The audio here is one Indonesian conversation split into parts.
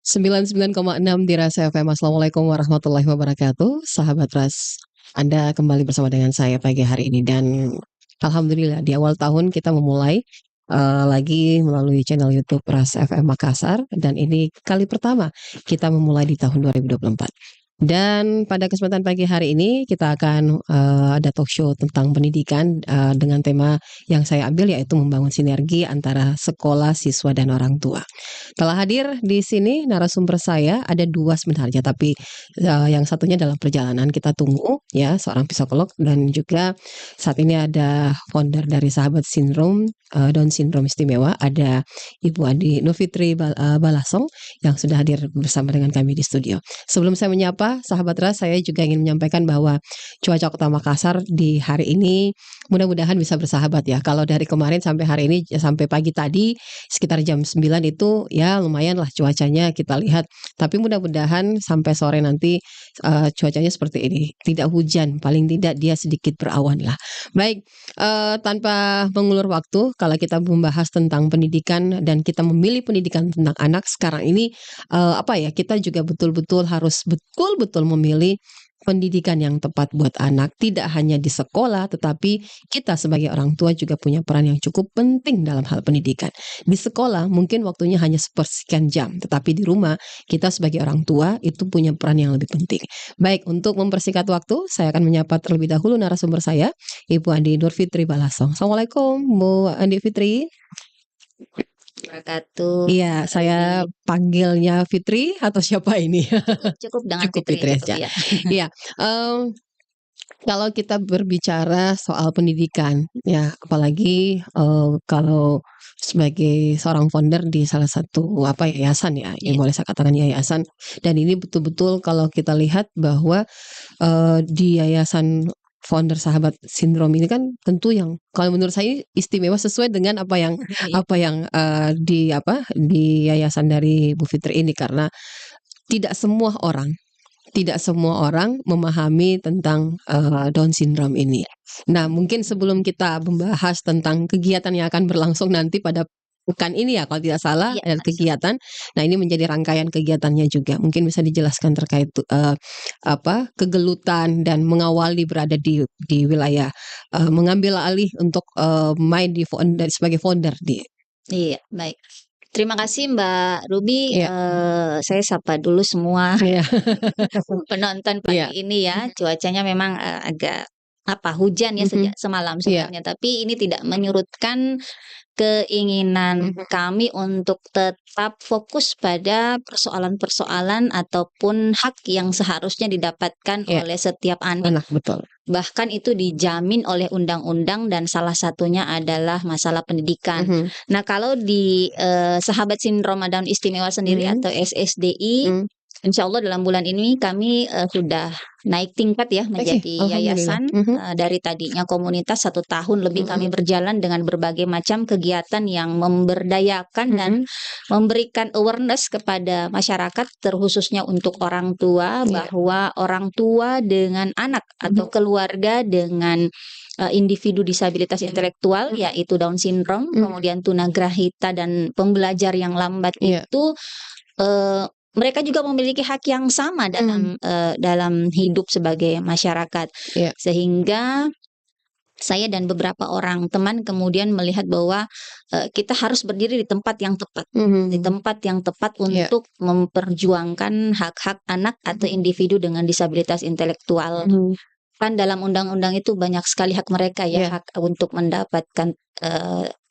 99,6 di Ras FM. Assalamualaikum warahmatullahi wabarakatuh. Sahabat Ras, Anda kembali bersama dengan saya pagi hari ini dan alhamdulillah di awal tahun kita memulai lagi melalui channel YouTube Ras FM Makassar dan ini kali pertama kita memulai di tahun 2024. Dan pada kesempatan pagi hari ini kita akan ada talk show tentang pendidikan dengan tema yang saya ambil yaitu membangun sinergi antara sekolah, siswa dan orang tua. Telah hadir di sini narasumber saya ada dua sebenarnya, tapi yang satunya dalam perjalanan kita tunggu ya, seorang psikolog dan juga saat ini ada founder dari Sahabat Sindrom Down Syndrome Istimewa, ada Ibu Andi Nurfitri Balasong yang sudah hadir bersama dengan kami di studio. Sebelum saya menyapa sahabat Ras, saya juga ingin menyampaikan bahwa cuaca Kota Makassar di hari ini mudah-mudahan bisa bersahabat ya. Kalau dari kemarin sampai hari ini sampai pagi tadi sekitar jam 9 itu ya lumayan lah cuacanya kita lihat. Tapi mudah-mudahan sampai sore nanti cuacanya seperti ini. Tidak hujan, paling tidak dia sedikit berawan lah. Baik, tanpa mengulur waktu, kalau kita membahas tentang pendidikan dan kita memilih pendidikan tentang anak sekarang ini kita juga betul-betul harus betul-betul memilih pendidikan yang tepat buat anak, tidak hanya di sekolah tetapi kita sebagai orang tua juga punya peran yang cukup penting dalam hal pendidikan. Di sekolah mungkin waktunya hanya sepersekian jam, tetapi di rumah kita sebagai orang tua itu punya peran yang lebih penting. Baik, untuk mempersingkat waktu saya akan menyapa terlebih dahulu narasumber saya, Ibu Andi Nurfitri Balasong. Assalamualaikum Bu Andi Fitri. Wabarakatuh. Iya, saya panggilnya Fitri atau siapa ini? Cukup dengan Cukup Fitri Fitri aja. ya. Iya, kalau kita berbicara soal pendidikan, ya apalagi kalau sebagai seorang founder di salah satu yayasan ya, Iya. boleh saya katakan yayasan, dan ini betul-betul kalau kita lihat bahwa di yayasan founder Sahabat Sindrom ini kan tentu yang kalau menurut saya istimewa sesuai dengan apa yang di yayasan dari Bu Fitri ini, karena tidak semua orang memahami tentang Down syndrome ini. Nah, mungkin sebelum kita membahas tentang kegiatan yang akan berlangsung nanti pada pekan ini ya, kalau tidak salah Iya, ada kegiatan. Nah, ini menjadi rangkaian kegiatannya juga. Mungkin bisa dijelaskan terkait kegelutan dan mengawali berada di wilayah mengambil alih untuk main di sebagai founder di. Iya, baik. Terima kasih Mbak Ruby. Iya. Saya sapa dulu semua Iya. penonton pagi Iya. ini ya. Cuacanya memang agak hujan ya sejak semalam Iya. sebenarnya, tapi ini tidak menyurutkan keinginan kami untuk tetap fokus pada persoalan-persoalan ataupun hak yang seharusnya didapatkan Iya. oleh setiap anak. Betul. Bahkan itu dijamin oleh undang-undang dan salah satunya adalah masalah pendidikan. Nah, kalau di Sahabat Sindrom Down Istimewa sendiri atau SSDI, insya Allah dalam bulan ini kami sudah naik tingkat ya menjadi yayasan. Dari tadinya komunitas 1 tahun lebih kami berjalan dengan berbagai macam kegiatan yang memberdayakan dan memberikan awareness kepada masyarakat, terkhususnya untuk orang tua, bahwa orang tua dengan anak atau keluarga dengan individu disabilitas intelektual yaitu Down syndrome, kemudian tunagrahita dan pembelajar yang lambat itu mereka juga memiliki hak yang sama dalam hidup sebagai masyarakat. Sehingga saya dan beberapa orang teman kemudian melihat bahwa kita harus berdiri di tempat yang tepat, di tempat yang tepat untuk memperjuangkan hak-hak anak atau individu dengan disabilitas intelektual. Kan dalam undang-undang itu banyak sekali hak mereka ya, hak untuk mendapatkan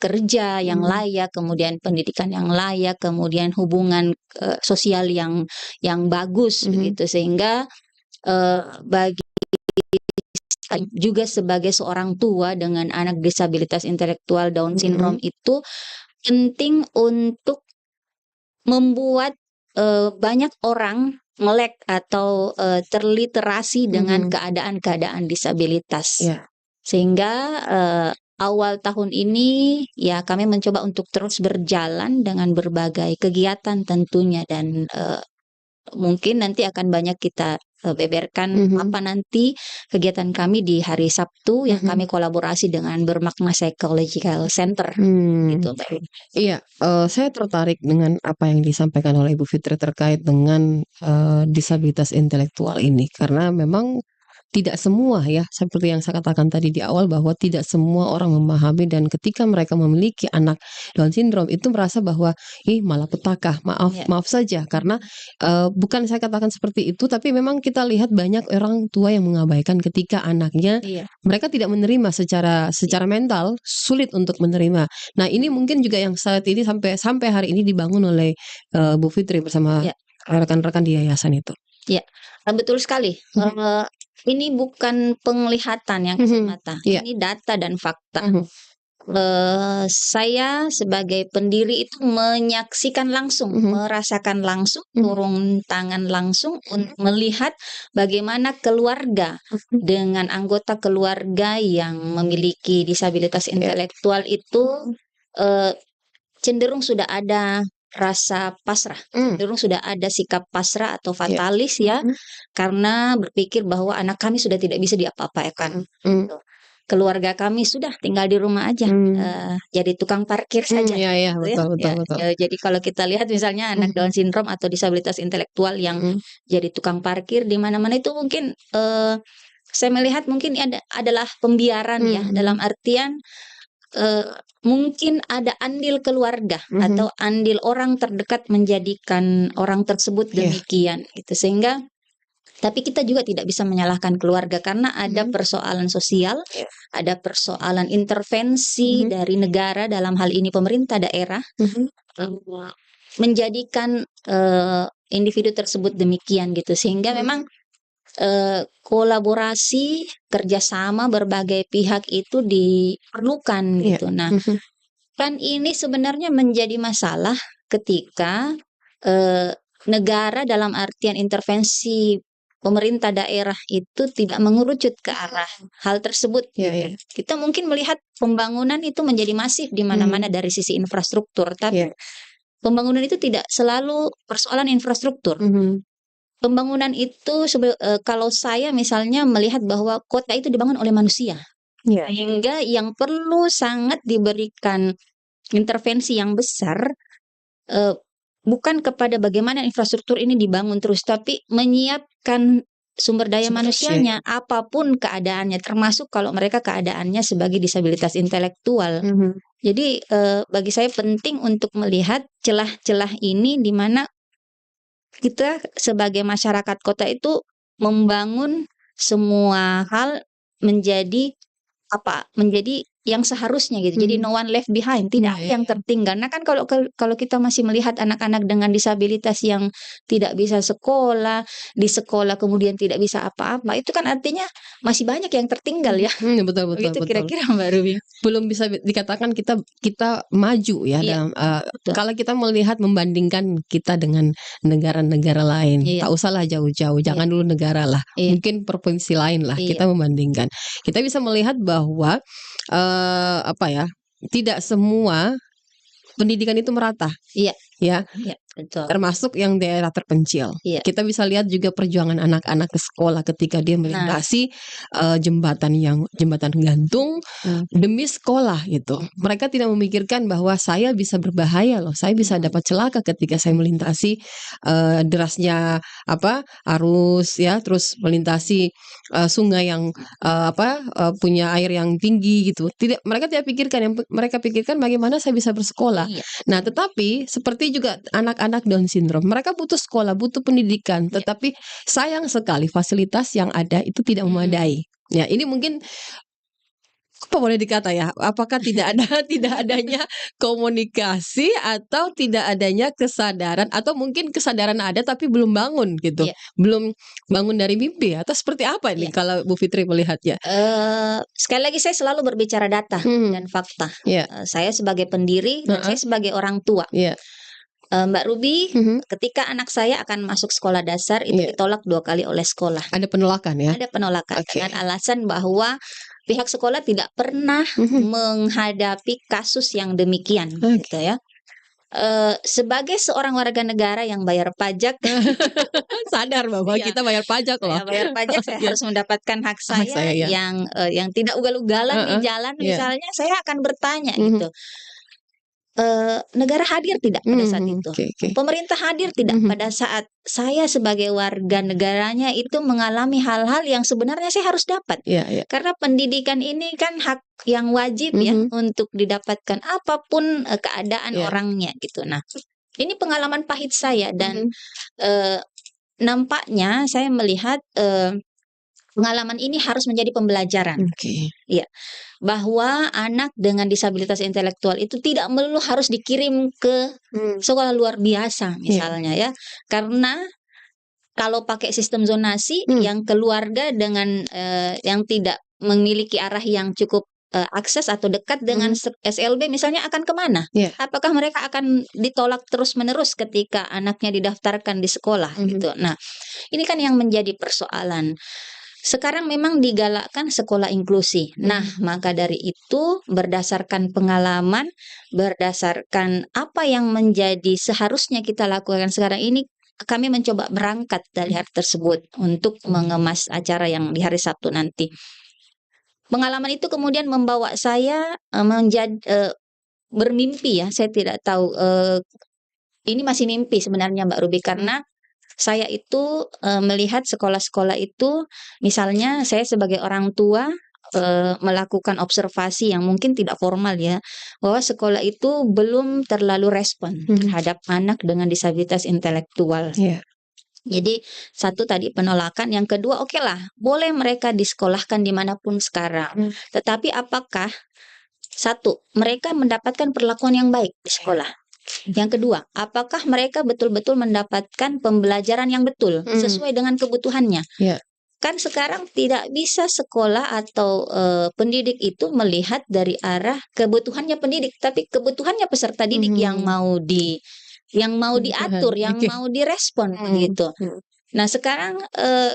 kerja yang layak, kemudian pendidikan yang layak, kemudian hubungan sosial yang bagus begitu. Sehingga bagi juga sebagai seorang tua dengan anak disabilitas intelektual Down syndrome itu penting untuk membuat banyak orang melek atau terliterasi dengan keadaan-keadaan disabilitas. Sehingga awal tahun ini ya kami mencoba untuk terus berjalan dengan berbagai kegiatan tentunya, dan mungkin nanti akan banyak kita beberkan apa nanti kegiatan kami di hari Sabtu yang kami kolaborasi dengan Bermakna Psychological Center gitu, Mbak. Iya, saya tertarik dengan apa yang disampaikan oleh Ibu Fitri terkait dengan disabilitas intelektual ini, karena memang tidak semua ya, seperti yang saya katakan tadi di awal bahwa tidak semua orang memahami, dan ketika mereka memiliki anak Down syndrome itu merasa bahwa malah petaka. Maaf saja karena bukan saya katakan seperti itu, tapi memang kita lihat banyak orang tua yang mengabaikan ketika anaknya mereka tidak menerima secara mental, sulit untuk menerima. Nah, ini mungkin juga yang saat ini sampai hari ini dibangun oleh Bu Fitri bersama rekan-rekan di yayasan itu. Ya, betul sekali. Ini bukan penglihatan yang kasat mata, ini data dan fakta. Saya sebagai pendiri itu menyaksikan langsung, merasakan langsung, turun tangan langsung untuk melihat bagaimana keluarga dengan anggota keluarga yang memiliki disabilitas intelektual itu cenderung sudah ada rasa pasrah, cenderung sudah ada sikap pasrah atau fatalis karena berpikir bahwa anak kami sudah tidak bisa diapa-apakan. Keluarga kami sudah tinggal di rumah aja, jadi tukang parkir saja. Betul. Jadi kalau kita lihat misalnya anak Down syndrome atau disabilitas intelektual yang jadi tukang parkir di mana-mana itu mungkin saya melihat mungkin adalah pembiaran dalam artian mungkin ada andil keluarga atau andil orang terdekat menjadikan orang tersebut demikian gitu, sehingga tapi kita juga tidak bisa menyalahkan keluarga karena ada persoalan sosial, ada persoalan intervensi dari negara, dalam hal ini pemerintah daerah, menjadikan individu tersebut demikian gitu, sehingga memang kolaborasi kerjasama berbagai pihak itu diperlukan gitu. Nah, kan ini sebenarnya menjadi masalah ketika negara dalam artian intervensi pemerintah daerah itu tidak mengerucut ke arah hal tersebut. Kita mungkin melihat pembangunan itu menjadi masif di mana-mana dari sisi infrastruktur, tapi pembangunan itu tidak selalu persoalan infrastruktur. Pembangunan itu kalau saya misalnya melihat bahwa kota itu dibangun oleh manusia, sehingga yang perlu sangat diberikan intervensi yang besar bukan kepada bagaimana infrastruktur ini dibangun terus, tapi menyiapkan sumber daya manusianya apapun keadaannya, termasuk kalau mereka keadaannya sebagai disabilitas intelektual. Jadi bagi saya penting untuk melihat celah-celah ini di mana kita sebagai masyarakat kota itu membangun semua hal menjadi yang seharusnya gitu. Jadi no one left behind, tidak ada yang tertinggal. Nah kan kalau kita masih melihat anak-anak dengan disabilitas yang tidak bisa sekolah, di sekolah kemudian tidak bisa apa-apa, itu kan artinya masih banyak yang tertinggal ya. Betul. Begitu kira-kira Mbak Ruby. Belum bisa dikatakan kita maju ya dalam kalau kita melihat membandingkan kita dengan negara-negara lain. Tak usahlah jauh-jauh, jangan dulu negara lah. Mungkin provinsi lain lah kita membandingkan. Kita bisa melihat bahwa tidak semua pendidikan itu merata. Betul. Termasuk yang daerah terpencil. Kita bisa lihat juga perjuangan anak-anak ke sekolah ketika dia melintasi jembatan gantung demi sekolah gitu. Mereka tidak memikirkan bahwa saya bisa berbahaya loh, saya bisa dapat celaka ketika saya melintasi derasnya arus terus melintasi sungai yang punya air yang tinggi gitu. Mereka tidak pikirkan, yang mereka pikirkan bagaimana saya bisa bersekolah. Nah, tetapi seperti juga anak-anak Down syndrome, mereka butuh sekolah, butuh pendidikan, tetapi sayang sekali fasilitas yang ada itu tidak memadai. Ya, ini mungkin apa boleh dikata ya? Apakah tidak adanya komunikasi atau tidak adanya kesadaran, atau mungkin kesadaran ada tapi belum bangun gitu, belum bangun dari mimpi, atau seperti apa ini kalau Bu Fitri melihatnya? Sekali lagi saya selalu berbicara data dan fakta. Saya sebagai pendiri dan saya sebagai orang tua. Mbak Ruby, ketika anak saya akan masuk sekolah dasar itu ditolak 2 kali oleh sekolah. Ada penolakan ya? Ada penolakan dengan alasan bahwa pihak sekolah tidak pernah menghadapi kasus yang demikian, gitu ya. sebagai seorang warga negara yang bayar pajak, Sadar bahwa Iya. kita bayar pajak loh. saya bayar pajak, saya Iya. harus mendapatkan hak saya saya ya. yang tidak ugal-ugalan di Heeh, jalan iya. misalnya, saya akan bertanya Mhm. gitu. Negara hadir tidak pada saat itu? Oke. Pemerintah hadir tidak pada saat saya sebagai warga negaranya itu mengalami hal-hal yang sebenarnya saya harus dapat? Iya. Karena pendidikan ini kan hak yang wajib ya untuk didapatkan apapun keadaan Iya. orangnya gitu. Nah, ini pengalaman pahit saya dan nampaknya saya melihat pengalaman ini harus menjadi pembelajaran. Oke. Iya, bahwa anak dengan disabilitas intelektual itu tidak melulu harus dikirim ke sekolah luar biasa misalnya ya. Karena kalau pakai sistem zonasi yang keluarga dengan yang tidak memiliki arah yang cukup akses atau dekat dengan SLB misalnya akan kemana? Iya. Apakah mereka akan ditolak terus-menerus ketika anaknya didaftarkan di sekolah gitu. Nah, ini kan yang menjadi persoalan. Sekarang memang digalakkan sekolah inklusi. Nah, maka dari itu berdasarkan pengalaman, berdasarkan apa yang menjadi seharusnya kita lakukan sekarang ini, kami mencoba berangkat dari hal tersebut untuk mengemas acara yang di hari Sabtu nanti. Pengalaman itu kemudian membawa saya menjadi bermimpi ya. Saya tidak tahu ini masih mimpi sebenarnya Mbak Ruby karena saya itu melihat sekolah-sekolah itu, misalnya saya sebagai orang tua melakukan observasi yang mungkin tidak formal ya, bahwa sekolah itu belum terlalu respon terhadap anak dengan disabilitas intelektual. Iya. Jadi satu tadi penolakan, yang kedua oke lah, boleh mereka disekolahkan dimanapun sekarang. Tetapi apakah satu, mereka mendapatkan perlakuan yang baik di sekolah? Yang kedua, apakah mereka betul-betul mendapatkan pembelajaran yang betul sesuai dengan kebutuhannya? Iya. Kan sekarang tidak bisa sekolah atau pendidik itu melihat dari arah kebutuhannya pendidik, tapi kebutuhannya peserta didik yang mau diatur, yang mau direspon gitu. Nah, sekarang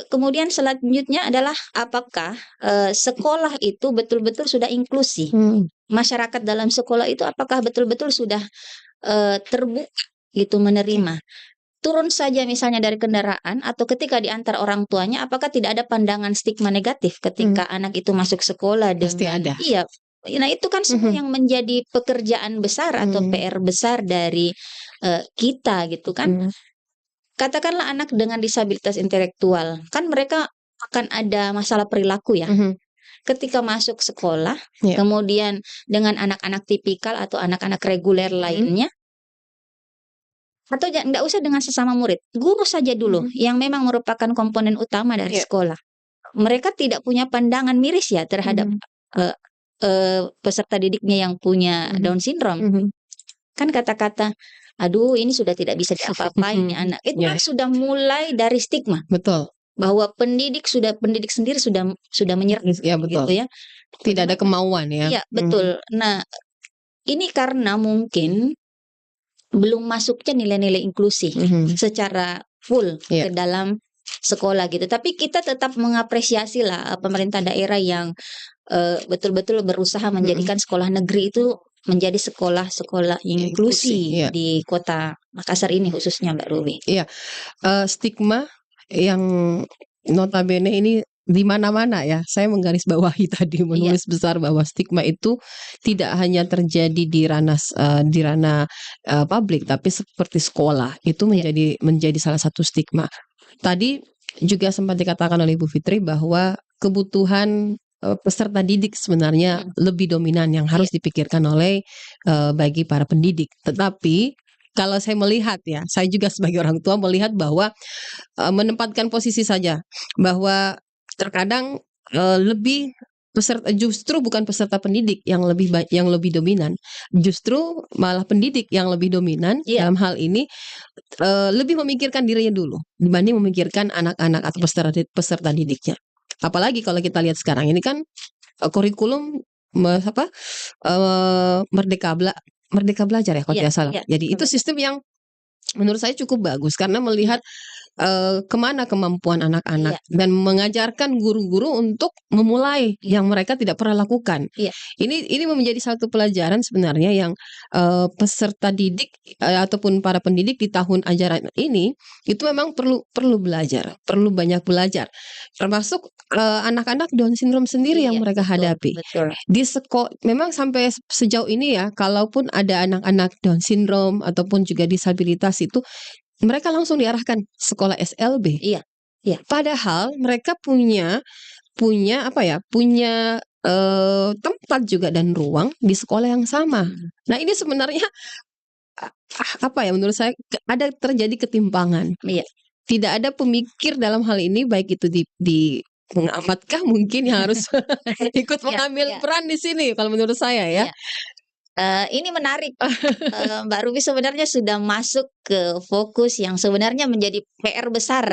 kemudian selanjutnya adalah apakah sekolah itu betul-betul sudah inklusi? Masyarakat dalam sekolah itu apakah betul-betul sudah terbuka gitu menerima? Turun saja misalnya dari kendaraan atau ketika diantar orang tuanya, apakah tidak ada pandangan stigma negatif ketika anak itu masuk sekolah Pasti dengan ada. Iya. Nah, itu kan semua yang menjadi pekerjaan besar atau PR besar dari kita gitu kan. Katakanlah anak dengan disabilitas intelektual, kan mereka akan ada masalah perilaku ya. Ketika masuk sekolah, kemudian dengan anak-anak tipikal atau anak-anak reguler lainnya, atau nggak usah dengan sesama murid, guru saja dulu yang memang merupakan komponen utama dari sekolah. Mereka tidak punya pandangan miris ya terhadap peserta didiknya yang punya Down syndrome. Kan kata-kata, aduh ini sudah tidak bisa diapa-apain anak. Itu kan sudah mulai dari stigma. Betul. Bahwa pendidik sendiri sudah menyerah betul. gitu ya. Tidak ada kemauan ya. Iya, betul. Nah, ini karena mungkin belum masuknya nilai-nilai inklusi secara full ke dalam sekolah gitu. Tapi kita tetap mengapresiasi lah pemerintah daerah yang betul-betul berusaha menjadikan sekolah negeri itu menjadi sekolah-sekolah inklusi di kota Makassar ini khususnya Mbak Ruby. Iya, stigma yang notabene ini di mana-mana ya. Saya menggarisbawahi tadi menulis besar bahwa stigma itu tidak hanya terjadi di ranah publik, tapi seperti sekolah itu menjadi salah satu stigma. Tadi juga sempat dikatakan oleh Ibu Fitri bahwa kebutuhan peserta didik sebenarnya lebih dominan yang harus dipikirkan oleh bagi para pendidik. Tetapi kalau saya melihat ya, saya juga sebagai orang tua melihat bahwa menempatkan posisi saja bahwa terkadang lebih justru bukan peserta pendidik yang lebih dominan, justru malah pendidik yang lebih dominan dalam hal ini lebih memikirkan dirinya dulu dibanding memikirkan anak-anak atau peserta didiknya. Apalagi kalau kita lihat sekarang ini kan kurikulum Merdeka Belajar ya kalau tidak salah. Jadi itu sistem yang menurut saya cukup bagus karena melihat kemana kemampuan Iya. anak-anak dan mengajarkan guru-guru untuk memulai Iya. yang mereka tidak pernah lakukan. Iya. Ini menjadi satu pelajaran sebenarnya yang peserta didik ataupun para pendidik di tahun ajaran ini itu memang perlu belajar, perlu banyak belajar. Termasuk anak-anak Down syndrome sendiri yang Iya, mereka betul, hadapi. betul. Di memang sampai sejauh ini ya, kalaupun ada anak-anak Down syndrome ataupun juga disabilitas itu mereka langsung diarahkan sekolah SLB. Iya, iya. Padahal mereka punya apa ya, punya tempat juga dan ruang di sekolah yang sama. Nah, ini sebenarnya apa ya, menurut saya ada terjadi ketimpangan. Iya. Tidak ada pemikir dalam hal ini, baik itu di pengamatkah mungkin yang harus ikut Iya, mengambil iya. peran di sini kalau menurut saya ya. Iya. Ini menarik, Mbak Ruby sebenarnya sudah masuk ke fokus yang sebenarnya menjadi PR besar.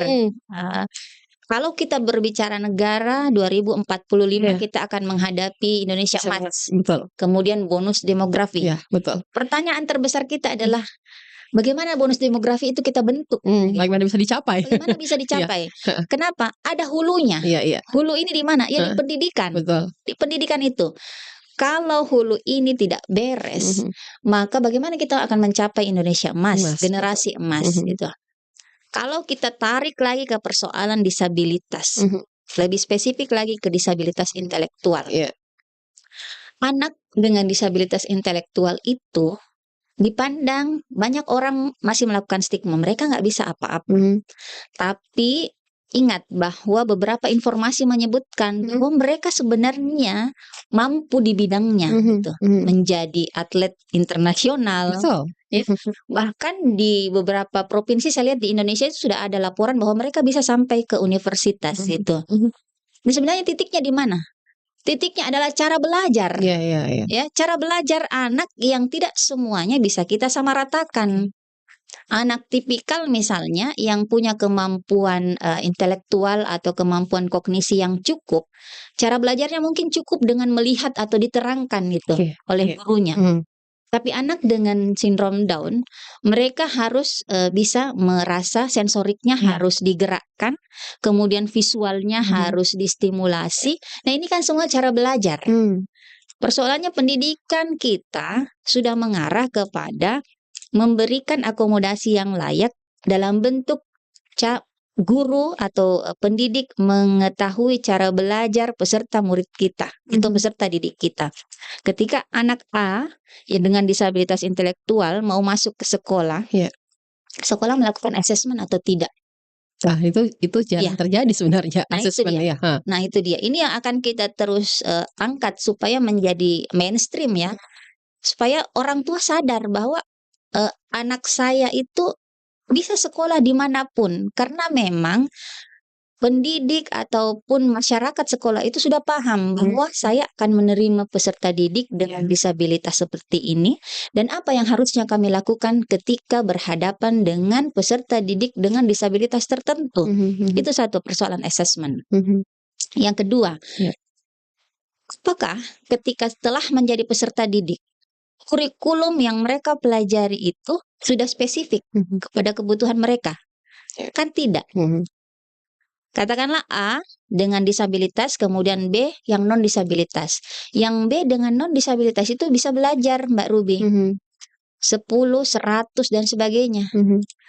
Kalau kita berbicara negara 2045 Iya. kita akan menghadapi Indonesia Emas, Betul. kemudian bonus demografi. Iya, betul. Pertanyaan terbesar kita adalah bagaimana bonus demografi itu kita bentuk? Bagaimana bisa dicapai? Bagaimana bisa dicapai? Kenapa? Ada hulunya. Iya, iya. Hulu ini di mana? Ya di pendidikan. Betul. Di pendidikan itu. Kalau hulu ini tidak beres, maka bagaimana kita akan mencapai Indonesia Emas, generasi emas gitu. Kalau kita tarik lagi ke persoalan disabilitas, lebih spesifik lagi ke disabilitas intelektual. Iya. Anak dengan disabilitas intelektual itu dipandang banyak orang masih melakukan stigma, mereka nggak bisa apa-apa. Tapi ingat bahwa beberapa informasi menyebutkan bahwa mereka sebenarnya mampu di bidangnya, gitu. Menjadi atlet internasional. Betul. Ya. Bahkan di beberapa provinsi saya lihat di Indonesia itu sudah ada laporan bahwa mereka bisa sampai ke universitas gitu. Dan sebenarnya titiknya di mana? Titiknya adalah cara belajar. Iya. Ya, cara belajar anak yang tidak semuanya bisa kita samaratakan. Anak tipikal misalnya yang punya kemampuan intelektual atau kemampuan kognisi yang cukup, cara belajarnya mungkin cukup dengan melihat atau diterangkan gitu oleh gurunya. Tapi anak dengan sindrom Down, mereka harus bisa merasa, sensoriknya harus digerakkan, kemudian visualnya harus distimulasi. Nah, ini kan semua cara belajar. Persoalannya pendidikan kita sudah mengarah kepada memberikan akomodasi yang layak dalam bentuk guru atau pendidik mengetahui cara belajar peserta murid kita, itu peserta didik kita. Ketika anak A yang dengan disabilitas intelektual mau masuk ke sekolah, sekolah melakukan asesmen atau tidak? Nah, itu jarang terjadi sebenarnya asesmen ya. Nah, itu dia. Ini yang akan kita terus angkat supaya menjadi mainstream ya. Supaya orang tua sadar bahwa anak saya itu bisa sekolah dimanapun, karena memang pendidik ataupun masyarakat sekolah itu sudah paham bahwa saya akan menerima peserta didik dengan disabilitas seperti ini, dan apa yang harusnya kami lakukan ketika berhadapan dengan peserta didik dengan disabilitas tertentu. Itu satu persoalan assessment. Yang kedua, apakah ketika setelah menjadi peserta didik, kurikulum yang mereka pelajari itu sudah spesifik kepada kebutuhan mereka? Kan tidak. Katakanlah A dengan disabilitas, kemudian B yang non disabilitas. Yang B dengan non disabilitas itu bisa belajar, Mbak Ruby. 10, 100 dan sebagainya.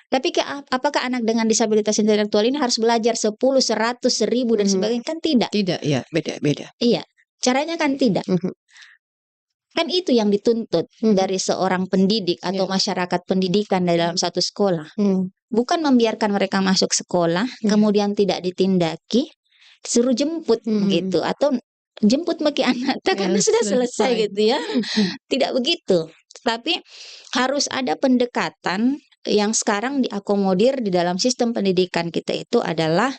Tapi apakah anak dengan disabilitas intelektual ini harus belajar 10, 100, 1000 dan sebagainya? Kan tidak. Tidak, ya, beda-beda. Iya, caranya kan tidak. Kan itu yang dituntut dari seorang pendidik atau masyarakat pendidikan dalam satu sekolah. Bukan membiarkan mereka masuk sekolah, kemudian tidak ditindaki, suruh jemput gitu, atau jemput bagi anak karena sudah selesai gitu ya. Tidak begitu. Tapi harus ada pendekatan yang sekarang diakomodir di dalam sistem pendidikan kita itu adalah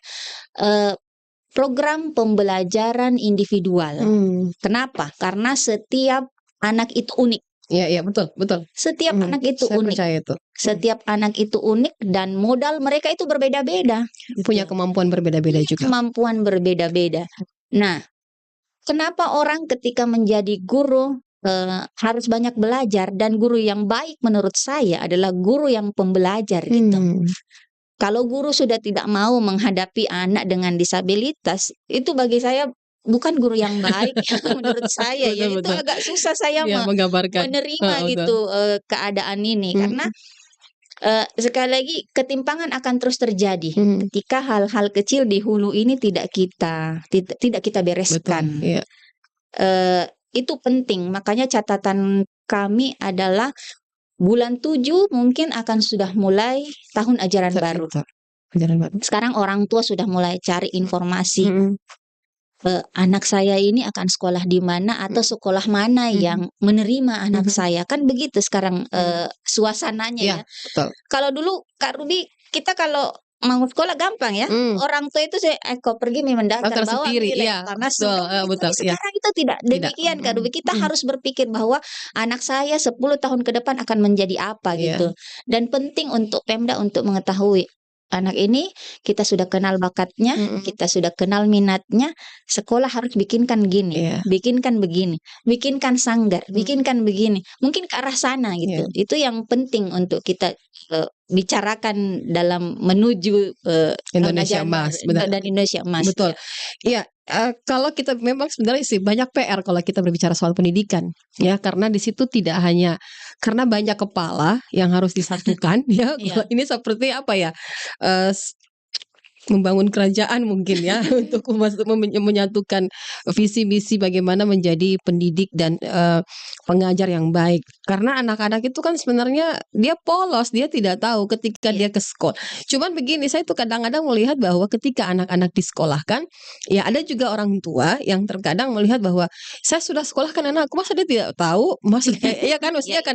program pembelajaran individual. Kenapa? Karena setiap anak itu unik. Iya, betul. Setiap anak itu Saya unik. percaya itu. Setiap anak itu unik dan modal mereka itu berbeda-beda. Punya kemampuan berbeda-beda juga. Kemampuan berbeda-beda. Nah, kenapa orang ketika menjadi guru harus banyak belajar, dan guru yang baik menurut saya adalah guru yang pembelajar gitu. Kalau guru sudah tidak mau menghadapi anak dengan disabilitas, itu bagi saya bukan guru yang baik menurut saya ya. Betul Itu betul. agak susah saya Iya, menggambarkan. menerima Betul. gitu keadaan ini karena sekali lagi ketimpangan akan terus terjadi ketika hal-hal kecil di hulu ini tidak kita Betul, bereskan. iya. Itu penting, makanya catatan kami adalah bulan 7 mungkin akan sudah mulai tahun ajaran baru. Ajaran baru. Sekarang orang tua sudah mulai cari informasi. Anak saya ini akan sekolah di mana atau sekolah mana yang menerima anak saya. Kan begitu sekarang suasananya ya. Betul. Kalau dulu Kak Ruby, kita kalau mau sekolah gampang ya. Orang tua itu kau pergi mendaftar bawa sendiri, nilai iya. karena Betul, iya. sekarang itu tidak demikian Kak Ruby. Kita harus berpikir bahwa anak saya 10 tahun ke depan akan menjadi apa gitu. Dan penting untuk Pemda untuk mengetahui anak ini kita sudah kenal bakatnya, kita sudah kenal minatnya, sekolah harus bikinkan gini, bikinkan begini, bikinkan sanggar, bikinkan begini, mungkin ke arah sana gitu. Itu yang penting untuk kita bicarakan dalam menuju Indonesia Emas, dan Indonesia Emas. Betul. Iya, kalau kita memang sebenarnya sih banyak PR kalau kita berbicara soal pendidikan, ya karena di situ tidak hanya karena banyak kepala yang harus disatukan, ya. Ini seperti apa ya? Membangun kerajaan mungkin ya untuk menyatukan visi misi bagaimana menjadi pendidik dan pengajar yang baik. Karena anak-anak itu kan sebenarnya dia polos, dia tidak tahu ketika dia ke sekolah. Cuman begini, saya tuh kadang-kadang melihat bahwa ketika anak-anak disekolahkan, ya ada juga orang tua yang terkadang melihat bahwa saya sudah sekolahkan anakku, masa dia tidak tahu? Ya kan maksudnya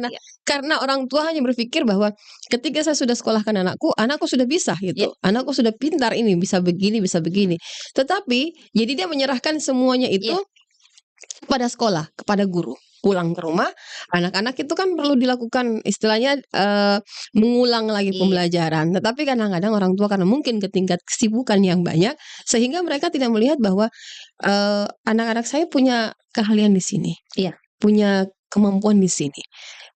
karena orang tua hanya berpikir bahwa ketika saya sudah sekolahkan anakku sudah bisa gitu. Anakku sudah pintar ini, bisa begini, bisa begini. Tetapi jadi dia menyerahkan semuanya itu kepada sekolah, kepada guru. Pulang ke rumah, anak-anak itu kan perlu dilakukan istilahnya mengulang lagi pembelajaran. Tetapi kadang-kadang orang tua karena mungkin tingkat kesibukan yang banyak, sehingga mereka tidak melihat bahwa anak-anak saya punya keahlian di sini, punya kemampuan di sini.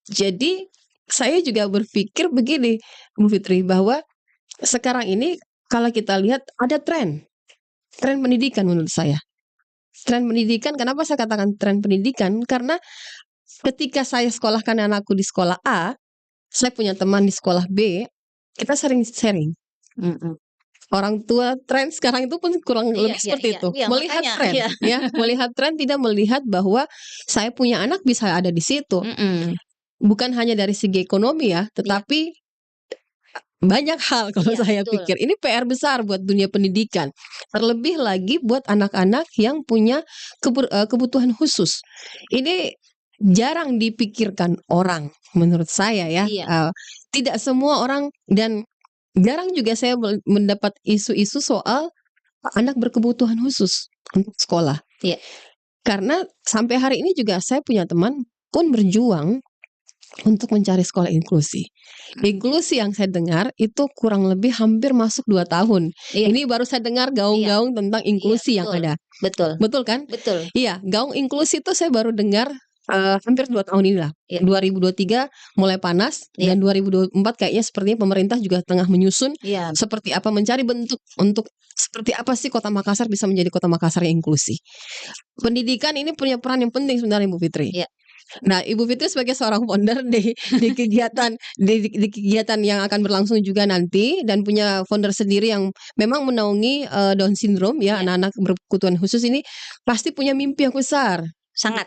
Jadi saya juga berpikir begini, Bu Fitri, bahwa sekarang ini kalau kita lihat ada tren pendidikan menurut saya. Tren pendidikan, kenapa saya katakan tren pendidikan? Karena ketika saya sekolahkan anakku di sekolah A, saya punya teman di sekolah B, kita sering sharing. Orang tua tren sekarang itu pun kurang lebih seperti itu. Melihat tren, melihat tren, tidak melihat bahwa saya punya anak bisa ada di situ. Bukan hanya dari segi ekonomi ya, tetapi banyak hal kalau saya pikir. Ini PR besar buat dunia pendidikan. Terlebih lagi buat anak-anak yang punya kebutuhan khusus. Ini jarang dipikirkan orang menurut saya ya. Tidak semua orang, dan jarang juga saya mendapat isu-isu soal anak berkebutuhan khusus untuk sekolah. Karena sampai hari ini juga saya punya teman pun berjuang untuk mencari sekolah inklusi. Inklusi yang saya dengar itu kurang lebih hampir masuk 2 tahun. Ini baru saya dengar gaung-gaung tentang inklusi yang ada. Betul kan? Betul. Iya, gaung inklusi itu saya baru dengar hampir 2 tahun inilah. 2023 mulai panas dan 2024 kayaknya sepertinya pemerintah juga tengah menyusun seperti apa, mencari bentuk untuk seperti apa sih Kota Makassar bisa menjadi Kota Makassar yang inklusi. Pendidikan ini punya peran yang penting sebenarnya, Bu Fitri. Nah, Ibu Fitri sebagai seorang founder di kegiatan di kegiatan yang akan berlangsung juga nanti, dan punya founder sendiri yang memang menaungi Down syndrome ya, anak-anak berkebutuhan khusus ini pasti punya mimpi yang besar. Sangat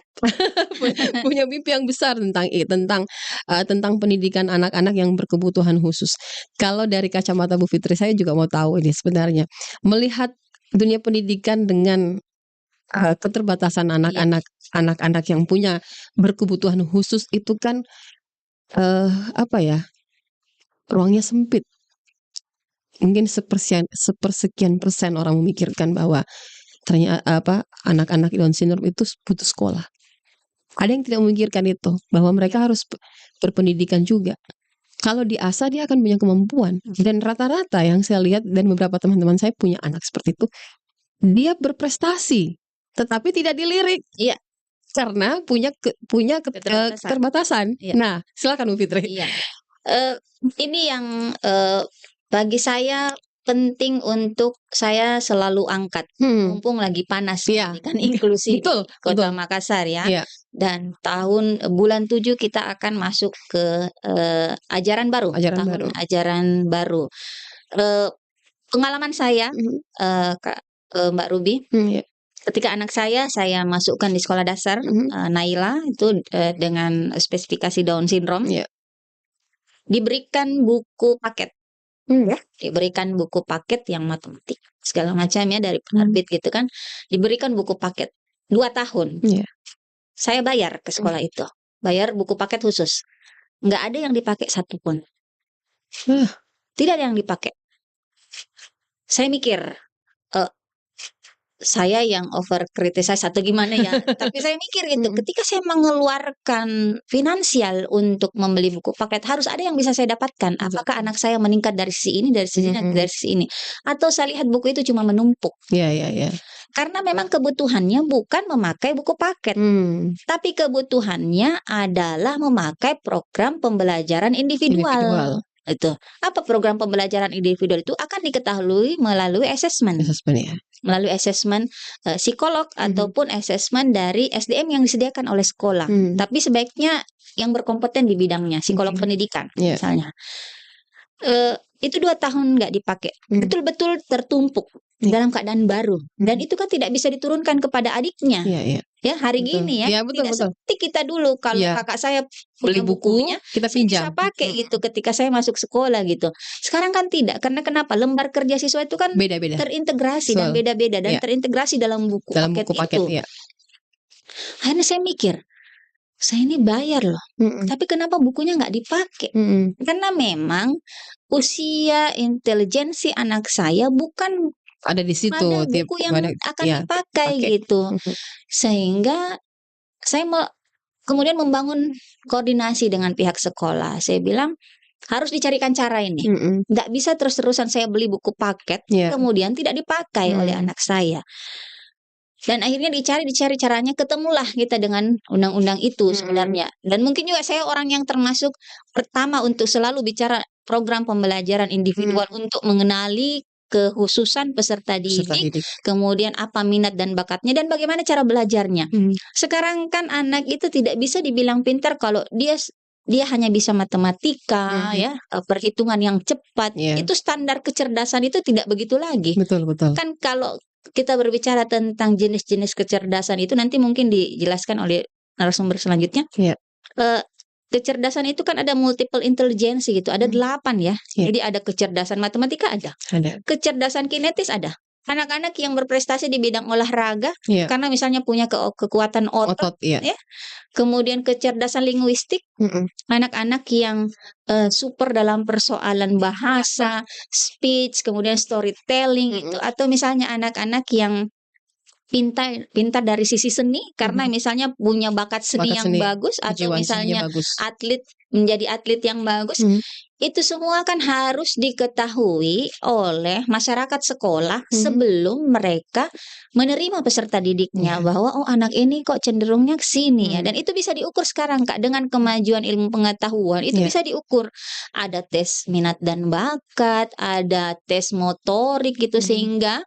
punya mimpi yang besar tentang pendidikan anak-anak yang berkebutuhan khusus. Kalau dari kacamata Bu Fitri, saya juga mau tahu ini sebenarnya melihat dunia pendidikan dengan keterbatasan anak-anak yang punya berkebutuhan khusus itu kan ruangnya sempit. Mungkin sepersekian persen orang memikirkan bahwa ternyata anak-anak Down syndrome itu butuh sekolah. Ada yang tidak memikirkan itu, bahwa mereka harus berpendidikan juga. Kalau diasah dia akan punya kemampuan. Dan rata-rata yang saya lihat dan beberapa teman-teman saya punya anak seperti itu, dia berprestasi tetapi tidak dilirik. Karena punya keterbatasan. Nah, silakan Bu Fitri. Ini yang Bagi saya penting untuk saya selalu angkat, mumpung lagi panas Iya. pendidikan inklusi Betul, di Kota betul. Makassar ya. Iya. Dan bulan 7 kita akan masuk ke ajaran baru, tahun ajaran baru. Pengalaman saya, Mbak Ruby, ketika anak saya masukkan di sekolah dasar, Naila itu dengan spesifikasi Down syndrome, diberikan buku paket. Diberikan buku paket yang matematik segala macam ya dari penerbit gitu kan. Diberikan buku paket 2 tahun. Saya bayar ke sekolah itu. Bayar buku paket khusus. Nggak ada yang dipakai satupun. Tidak ada yang dipakai. Saya mikir, saya yang over criticize atau gimana ya. Tapi saya mikir gitu, ketika saya mengeluarkan finansial untuk membeli buku paket, harus ada yang bisa saya dapatkan. Apakah anak saya meningkat dari sisi ini, dari sisi ini, dari sisi ini. Atau saya lihat buku itu cuma menumpuk. Karena memang kebutuhannya bukan memakai buku paket. Tapi kebutuhannya adalah memakai program pembelajaran individual. Itu. Apa program pembelajaran individual itu akan diketahui melalui asesmen. Melalui asesmen psikolog ataupun asesmen dari SDM yang disediakan oleh sekolah. Tapi sebaiknya yang berkompeten di bidangnya, psikolog pendidikan misalnya. Itu 2 tahun nggak dipakai, betul-betul tertumpuk dalam keadaan baru, dan itu kan tidak bisa diturunkan kepada adiknya. Ya hari gini ya, tidak seperti kita dulu kalau kakak saya punya bukunya, kita bisa pinjam. pakai gitu ketika saya masuk sekolah gitu. Sekarang kan tidak, karena kenapa? Lembar kerja siswa itu kan Beda-beda. terintegrasi dan beda-beda dan terintegrasi dalam buku paket itu. Akhirnya saya mikir, saya ini bayar loh, tapi kenapa bukunya nggak dipakai? Karena memang usia intelijensi anak saya bukan ada di situ, pada buku yang akan dipakai gitu. Sehingga saya kemudian membangun koordinasi dengan pihak sekolah. Saya bilang harus dicarikan cara ini. Nggak bisa terus-terusan saya beli buku paket kemudian tidak dipakai oleh anak saya. Dan akhirnya dicari caranya, ketemulah kita dengan undang-undang itu sebenarnya. Dan mungkin juga saya orang yang termasuk pertama untuk selalu bicara program pembelajaran individual untuk mengenali kekhususan peserta didik, kemudian apa minat dan bakatnya dan bagaimana cara belajarnya. Sekarang kan anak itu tidak bisa dibilang pintar kalau dia hanya bisa matematika, ya, perhitungan yang cepat. Itu standar kecerdasan itu tidak begitu lagi. Betul. Kan kalau kita berbicara tentang jenis-jenis kecerdasan itu nanti mungkin dijelaskan oleh narasumber selanjutnya. Kecerdasan itu kan ada multiple intelligence gitu, ada 8 ya. Jadi ada kecerdasan matematika ada. Kecerdasan kinetis ada. Anak-anak yang berprestasi di bidang olahraga karena misalnya punya kekuatan otot ya. Kemudian kecerdasan linguistik, anak-anak yang super dalam persoalan bahasa, speech, kemudian storytelling itu, atau misalnya anak-anak yang pintar dari sisi seni karena misalnya punya bakat seni yang bagus, atau misalnya menjadi atlet yang bagus. Itu semua kan harus diketahui oleh masyarakat sekolah sebelum mereka menerima peserta didiknya, bahwa oh anak ini kok cenderungnya ke sini ya. Dan itu bisa diukur sekarang Kak, dengan kemajuan ilmu pengetahuan itu bisa diukur. Ada tes minat dan bakat, ada tes motorik gitu, sehingga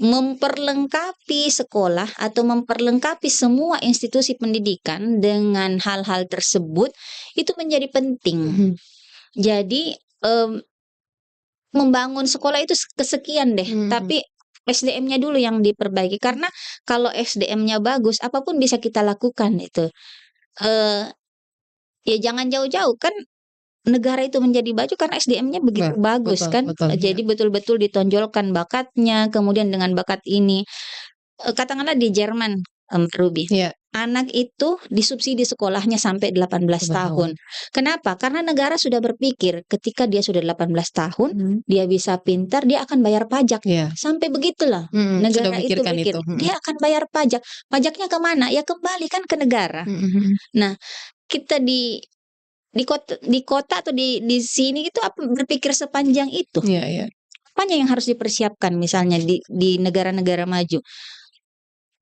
memperlengkapi sekolah atau memperlengkapi semua institusi pendidikan dengan hal-hal tersebut itu menjadi penting. Jadi membangun sekolah itu kesekian deh, tapi SDM-nya dulu yang diperbaiki, karena kalau SDM-nya bagus apapun bisa kita lakukan itu. Ya jangan jauh-jauh kan negara itu menjadi baju karena SDM-nya begitu bagus kan. Jadi betul-betul ditonjolkan bakatnya, kemudian dengan bakat ini katakanlah di Jerman, Ruby. Anak itu disubsidi sekolahnya sampai 18 tahun. Kenapa? Karena negara sudah berpikir ketika dia sudah 18 tahun, dia bisa pintar, dia akan bayar pajak. Sampai begitulah negara itu pikir. Dia akan bayar pajak. Pajaknya kemana? Ya kembali kan ke negara. Nah, kita di kota atau di sini itu berpikir sepanjang itu. Apanya yang harus dipersiapkan misalnya di negara-negara maju?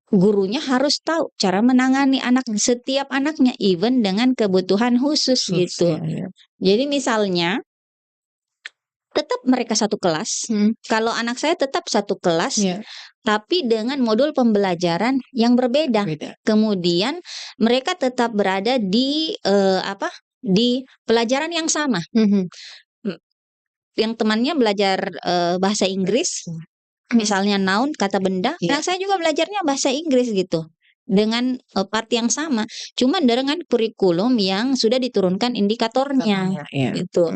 Gurunya harus tahu cara menangani setiap anaknya, even dengan kebutuhan khusus gitu. Jadi misalnya tetap mereka satu kelas. Kalau anak saya tetap satu kelas, Iya. tapi dengan modul pembelajaran yang berbeda. Beda. Kemudian mereka tetap berada di di pelajaran yang sama. Yang temannya belajar bahasa Inggris, misalnya noun, kata benda, Iya. nah saya juga belajarnya bahasa Inggris gitu. Dengan part yang sama, cuman dengan kurikulum yang sudah diturunkan indikatornya Iya. gitu.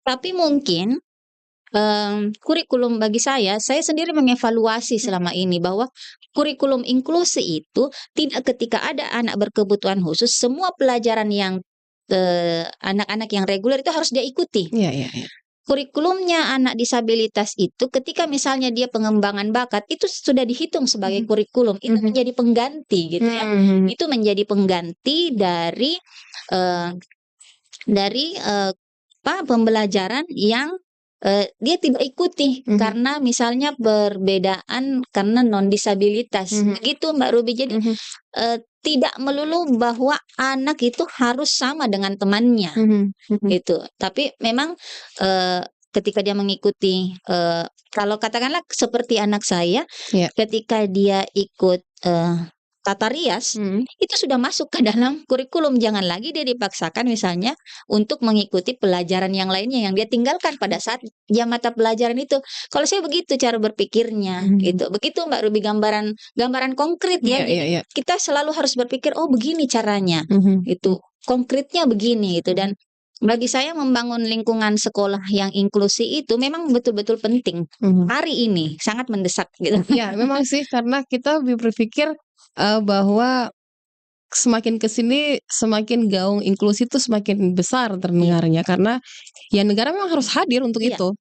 Tapi mungkin kurikulum bagi saya sendiri mengevaluasi selama ini bahwa kurikulum inklusi itu tidak ketika ada anak berkebutuhan khusus, semua pelajaran yang anak-anak yang reguler itu harus dia ikuti. Iya. Kurikulumnya anak disabilitas itu ketika misalnya dia pengembangan bakat itu sudah dihitung sebagai kurikulum, itu menjadi pengganti gitu ya. Itu menjadi pengganti dari pembelajaran yang dia tidak ikuti karena misalnya perbedaan karena non disabilitas. Begitu Mbak Ruby. Jadi tidak melulu bahwa anak itu harus sama dengan temannya gitu. Tapi memang ketika dia mengikuti kalau katakanlah seperti anak saya, ketika dia ikut tata rias, itu sudah masuk ke dalam kurikulum. Jangan lagi dia dipaksakan misalnya untuk mengikuti pelajaran yang lainnya yang dia tinggalkan pada saat dia mata pelajaran itu. Kalau saya begitu cara berpikirnya gitu. Begitu Mbak Ruby, gambaran konkret ya. Iya. Kita selalu harus berpikir oh begini caranya. Itu konkretnya begini gitu. Dan bagi saya membangun lingkungan sekolah yang inklusi itu memang betul-betul penting. Hari ini sangat mendesak gitu. Ya, memang sih karena kita berpikir bahwa semakin kesini semakin gaung inklusi itu semakin besar terdengarnya karena ya negara memang harus hadir untuk itu.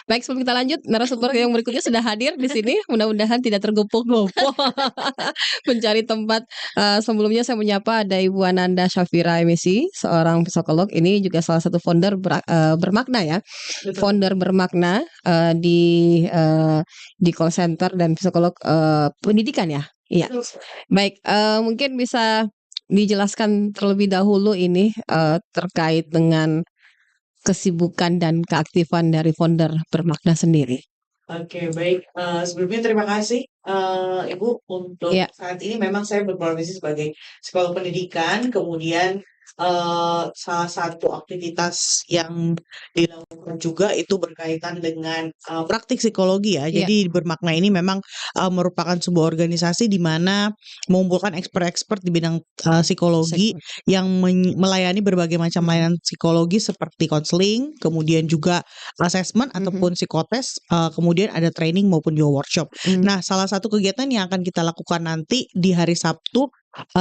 Baik, sebelum kita lanjut, narasumber yang berikutnya sudah hadir di sini. Mudah-mudahan tidak tergopoh-gopoh mencari tempat. Sebelumnya saya menyapa ada Ibu Ananda Syafira MSI, seorang psikolog. Ini juga salah satu founder bermakna ya. Betul. Founder bermakna di call center dan psikolog pendidikan ya. Iya. Baik, mungkin bisa dijelaskan terlebih dahulu ini terkait dengan kesibukan dan keaktifan dari founder bermakna sendiri. Oke, baik. Sebelumnya terima kasih Ibu untuk saat ini memang saya berprofesi sebagai psikolog pendidikan, kemudian salah satu aktivitas yang dilakukan juga itu berkaitan dengan praktik psikologi ya. Jadi bermakna ini memang merupakan sebuah organisasi di mana mengumpulkan expert-expert di bidang psikologi yang melayani berbagai macam layanan psikologi seperti konseling, kemudian juga assessment ataupun psikotes, kemudian ada training maupun juga workshop. Nah, salah satu kegiatan yang akan kita lakukan nanti di hari Sabtu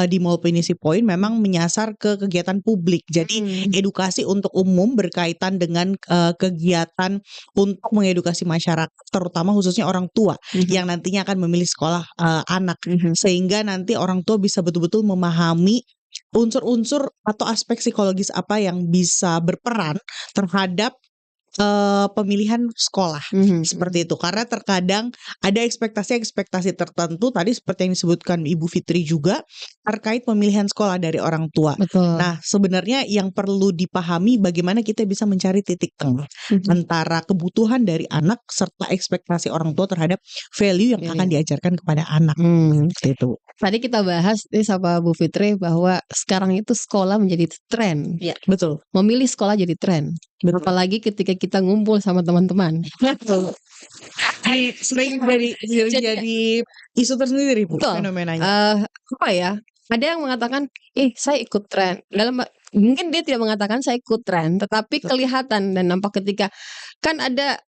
di Mall Pinisi Point memang menyasar ke kegiatan publik. Jadi edukasi untuk umum berkaitan dengan kegiatan untuk mengedukasi masyarakat, terutama khususnya orang tua yang nantinya akan memilih sekolah anak, sehingga nanti orang tua bisa betul-betul memahami unsur-unsur atau aspek psikologis apa yang bisa berperan terhadap pemilihan sekolah seperti itu. Karena terkadang ada ekspektasi-ekspektasi tertentu tadi seperti yang disebutkan Ibu Fitri juga terkait pemilihan sekolah dari orang tua. Betul. Nah, sebenarnya yang perlu dipahami bagaimana kita bisa mencari titik tengah antara kebutuhan dari anak serta ekspektasi orang tua terhadap value yang akan diajarkan kepada anak. Seperti itu. Tadi kita bahas sama Bu Fitri bahwa sekarang itu sekolah menjadi tren. Iya, betul. Memilih sekolah jadi tren. Betul. Apalagi ketika kita ngumpul sama teman-teman. Sering jadi isu tersendiri Bu, fenomenanya. Apa ya? Ada yang mengatakan, saya ikut tren. Mungkin dia tidak mengatakan saya ikut tren, tetapi kelihatan dan nampak ketika kan ada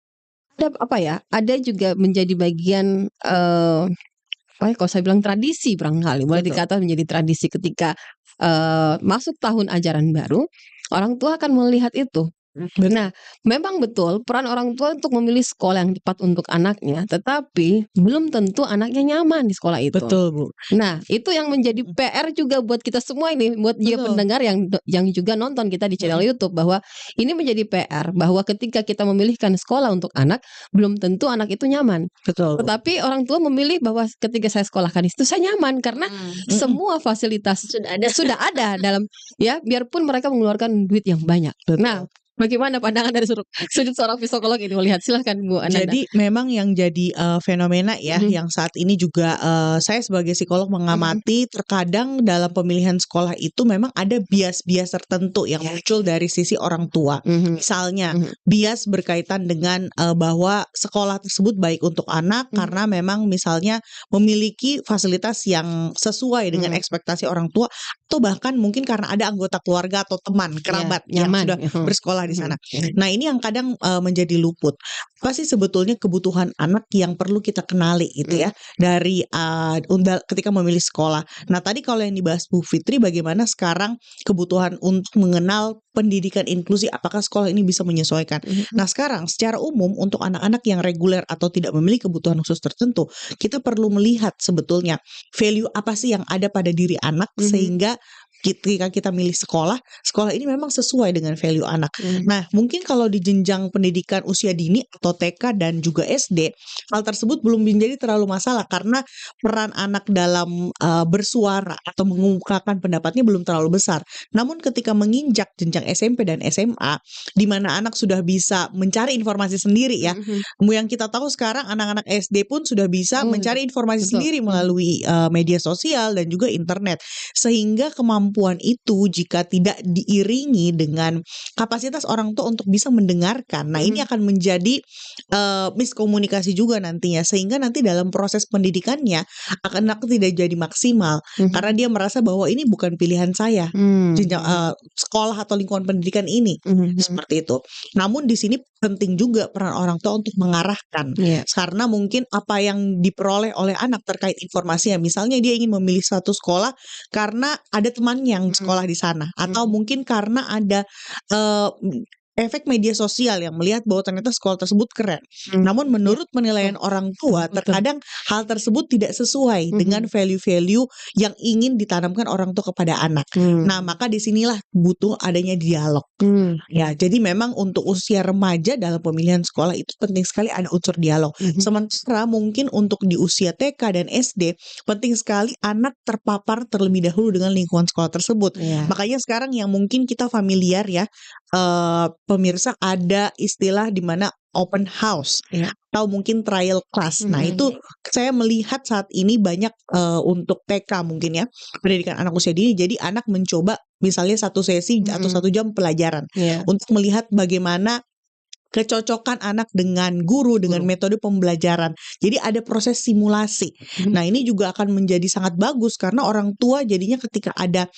apa ya? Ada juga menjadi bagian kalau saya bilang tradisi barangkali boleh dikatakan menjadi tradisi ketika masuk tahun ajaran baru, orang tua akan melihat itu. Nah, memang betul peran orang tua untuk memilih sekolah yang tepat untuk anaknya, tetapi belum tentu anaknya nyaman di sekolah itu. Betul, Bu. Nah, itu yang menjadi PR juga buat kita semua ini, buat dia pendengar yang juga nonton kita di channel YouTube, bahwa ini menjadi PR bahwa ketika kita memilihkan sekolah untuk anak, belum tentu anak itu nyaman. Betul. Tetapi orang tua memilih bahwa ketika saya sekolahkan itu saya nyaman karena semua fasilitas sudah ada dalam biarpun mereka mengeluarkan duit yang banyak. Betul. Nah, Bagaimana pandangan dari sudut seorang psikolog ini melihat? Silahkan Bu Ananda. Jadi memang yang jadi fenomena ya, yang saat ini juga saya sebagai psikolog mengamati terkadang dalam pemilihan sekolah itu memang ada bias-bias tertentu yang muncul dari sisi orang tua. Misalnya bias berkaitan dengan bahwa sekolah tersebut baik untuk anak karena memang misalnya memiliki fasilitas yang sesuai dengan ekspektasi orang tua, atau bahkan mungkin karena ada anggota keluarga atau teman kerabat yang sudah bersekolah di sana. Nah, ini yang kadang menjadi luput. Apa sih sebetulnya kebutuhan anak yang perlu kita kenali gitu ya dari ketika memilih sekolah. Nah, tadi kalau yang dibahas Bu Fitri, bagaimana sekarang kebutuhan untuk mengenal pendidikan inklusi, apakah sekolah ini bisa menyesuaikan. Nah, sekarang secara umum untuk anak-anak yang reguler atau tidak memiliki kebutuhan khusus tertentu, kita perlu melihat sebetulnya value apa sih yang ada pada diri anak sehingga ketika kita milih sekolah ini memang sesuai dengan value anak. Nah, mungkin kalau di jenjang pendidikan usia dini atau TK dan juga SD, hal tersebut belum menjadi terlalu masalah karena peran anak dalam bersuara atau mengungkapkan pendapatnya belum terlalu besar. Namun ketika menginjak jenjang SMP dan SMA, di mana anak sudah bisa mencari informasi sendiri ya. Yang kita tahu sekarang anak-anak SD pun sudah bisa mencari informasi sendiri melalui media sosial dan juga internet. Sehingga kemampuan itu jika tidak diiringi dengan kapasitas orang tua untuk bisa mendengarkan, nah ini akan menjadi miskomunikasi juga nantinya, sehingga nanti dalam proses pendidikannya anak tidak jadi maksimal karena dia merasa bahwa ini bukan pilihan saya, sekolah atau lingkungan pendidikan ini seperti itu. Namun di sini penting juga peran orang tua untuk mengarahkan, karena mungkin apa yang diperoleh oleh anak terkait informasinya, misalnya dia ingin memilih satu sekolah karena ada teman yang sekolah di sana, atau mungkin karena ada efek media sosial yang melihat bahwa ternyata sekolah tersebut keren. Namun menurut penilaian orang tua, terkadang hal tersebut tidak sesuai dengan value-value yang ingin ditanamkan orang tua kepada anak. Nah, maka disinilah butuh adanya dialog. Ya, jadi memang untuk usia remaja dalam pemilihan sekolah itu penting sekali ada unsur dialog. Sementara mungkin untuk di usia TK dan SD, penting sekali anak terpapar terlebih dahulu dengan lingkungan sekolah tersebut. Makanya sekarang yang mungkin kita familiar ya, pemirsa, ada istilah di mana open house atau mungkin trial class. Nah, itu saya melihat saat ini banyak untuk TK mungkin ya, pendidikan anak usia dini. Jadi anak mencoba misalnya satu sesi atau 1 jam pelajaran untuk melihat bagaimana kecocokan anak dengan guru, dengan metode pembelajaran. Jadi ada proses simulasi. Nah, ini juga akan menjadi sangat bagus karena orang tua jadinya ketika ada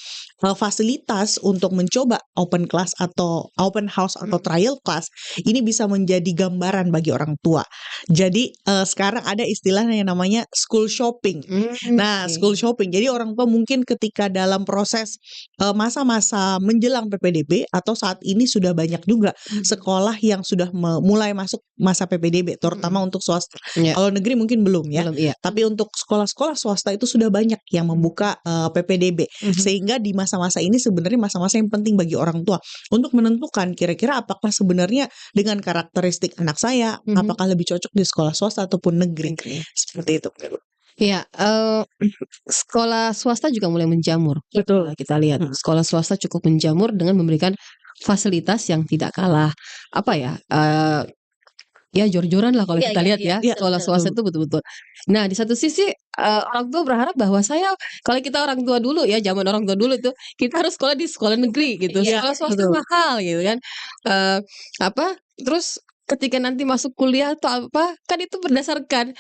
fasilitas untuk mencoba open class atau open house atau trial class, ini bisa menjadi gambaran bagi orang tua. Jadi sekarang ada istilah yang namanya school shopping. Nah, school shopping. Jadi orang tua mungkin ketika dalam proses masa-masa menjelang PPDB atau saat ini sudah banyak juga sekolah yang sudah mulai masuk masa PPDB, terutama untuk swasta. Kalau negeri mungkin belum ya. Tapi untuk sekolah-sekolah swasta itu sudah banyak yang membuka PPDB. Sehingga di masa-masa ini sebenarnya masa-masa yang penting bagi orang tua untuk menentukan kira-kira apakah sebenarnya dengan karakteristik anak saya, apakah lebih cocok di sekolah swasta ataupun negeri. Seperti itu. Ya, sekolah swasta juga mulai menjamur. Betul. Kita lihat sekolah swasta cukup menjamur dengan memberikan fasilitas yang tidak kalah ya jor-joran lah kalau kita lihat ya. Sekolah swasta itu betul-betul. Nah, di satu sisi orang tua berharap bahwa kalau kita orang tua dulu ya, zaman orang tua dulu itu kita harus sekolah di sekolah negeri gitu. Sekolah swasta mahal gitu kan. Terus ketika nanti masuk kuliah atau apa, kan itu berdasarkan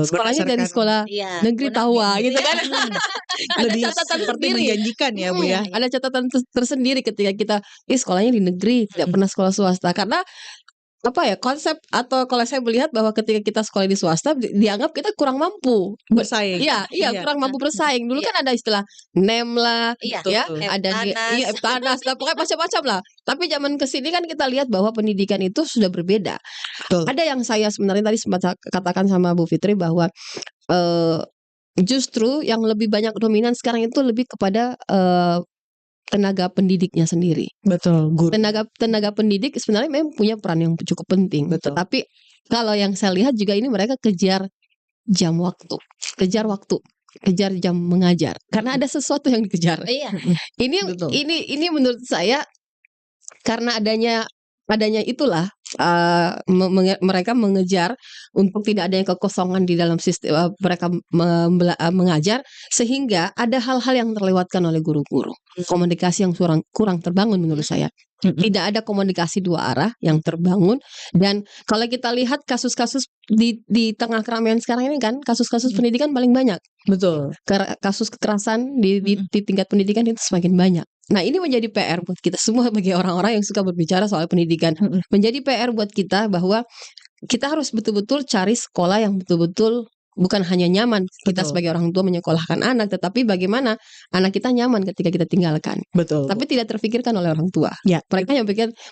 sekolahnya dari sekolah negeri tawa gitu kan. Lebih seperti menjanjikan ya Bu ya. Ada catatan tersendiri ketika kita sekolahnya di negeri, tidak pernah sekolah swasta, karena konsep, atau kalau saya melihat bahwa ketika kita sekolah di swasta dianggap kita kurang mampu bersaing. Kurang mampu bersaing. Dulu kan ada istilah NEM lah, ada panas lah, pokoknya macam-macam lah. Tapi zaman kesini kan kita lihat bahwa pendidikan itu sudah berbeda. Ada yang saya sebenarnya tadi sempat katakan sama Bu Fitri bahwa justru yang lebih banyak dominan sekarang itu lebih kepada tenaga pendidiknya sendiri. Betul, guru. Tenaga pendidik sebenarnya memang punya peran yang cukup penting. Betul. Tapi kalau yang saya lihat juga ini mereka kejar jam waktu, kejar jam mengajar, karena ada sesuatu yang dikejar. Ini menurut saya karena adanya itulah mereka mengejar untuk tidak adanya kekosongan di dalam sistem mereka mengajar, sehingga ada hal-hal yang terlewatkan oleh guru-guru. Komunikasi yang kurang terbangun menurut saya. Tidak ada komunikasi dua arah yang terbangun, dan kalau kita lihat kasus-kasus di tengah keramaian sekarang ini kan, kasus-kasus pendidikan paling banyak. Betul. Kasus kekerasan di tingkat pendidikan itu semakin banyak. Nah, ini menjadi PR buat kita semua bagi orang-orang yang suka berbicara soal pendidikan. Menjadi PR buat kita bahwa kita harus betul-betul cari sekolah yang betul-betul bukan hanya nyaman kita sebagai orang tua menyekolahkan anak, tetapi bagaimana anak kita nyaman ketika kita tinggalkan. Betul. Tapi tidak terfikirkan oleh orang tua. Ya. Mereka yang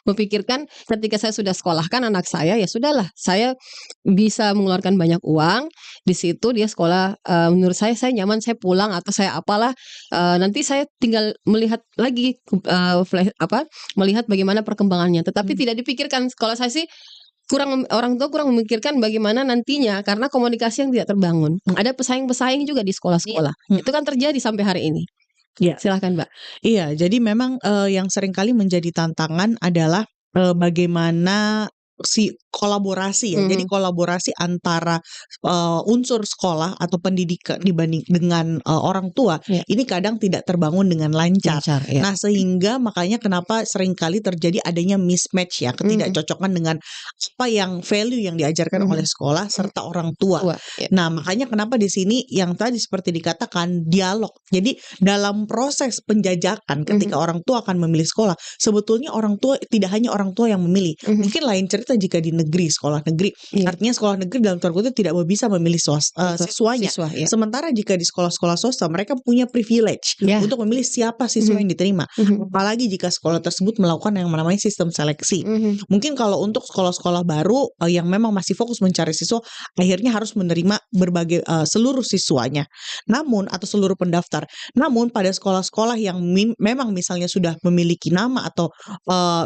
memikirkan ketika saya sudah sekolahkan anak saya, ya sudahlah, saya bisa mengeluarkan banyak uang di situ, dia sekolah, menurut saya nyaman, saya pulang atau saya apalah, nanti saya tinggal melihat lagi melihat bagaimana perkembangannya. Tetapi tidak dipikirkan. Kalau saya sih orang tua kurang memikirkan bagaimana nantinya, karena komunikasi yang tidak terbangun. Ada pesaing-pesaing juga di sekolah-sekolah. Itu kan terjadi sampai hari ini. Ya. Silahkan, Mbak. Iya, jadi memang yang seringkali menjadi tantangan adalah bagaimana kolaborasi ya. Jadi kolaborasi antara unsur sekolah atau pendidikan dibanding dengan orang tua ini kadang tidak terbangun dengan lancar. Ya. Nah, sehingga makanya kenapa seringkali terjadi adanya mismatch ya, ketidakcocokan dengan apa yang value yang diajarkan oleh sekolah serta orang tua. Nah, makanya kenapa di sini yang tadi seperti dikatakan dialog. Jadi dalam proses penjajakan ketika orang tua akan memilih sekolah, sebetulnya orang tua tidak hanya orang tua yang memilih. Mungkin lain cerita jika di negeri, sekolah negeri. Artinya sekolah negeri dalam tanda kutip tidak bisa memilih siswanya. Sementara jika di sekolah-sekolah swasta mereka punya privilege untuk memilih siapa siswa yang diterima. Apalagi jika sekolah tersebut melakukan yang namanya sistem seleksi. Mungkin kalau untuk sekolah-sekolah baru yang memang masih fokus mencari siswa, akhirnya harus menerima berbagai seluruh siswanya. Namun atau seluruh pendaftar. Namun pada sekolah-sekolah yang memang misalnya sudah memiliki nama atau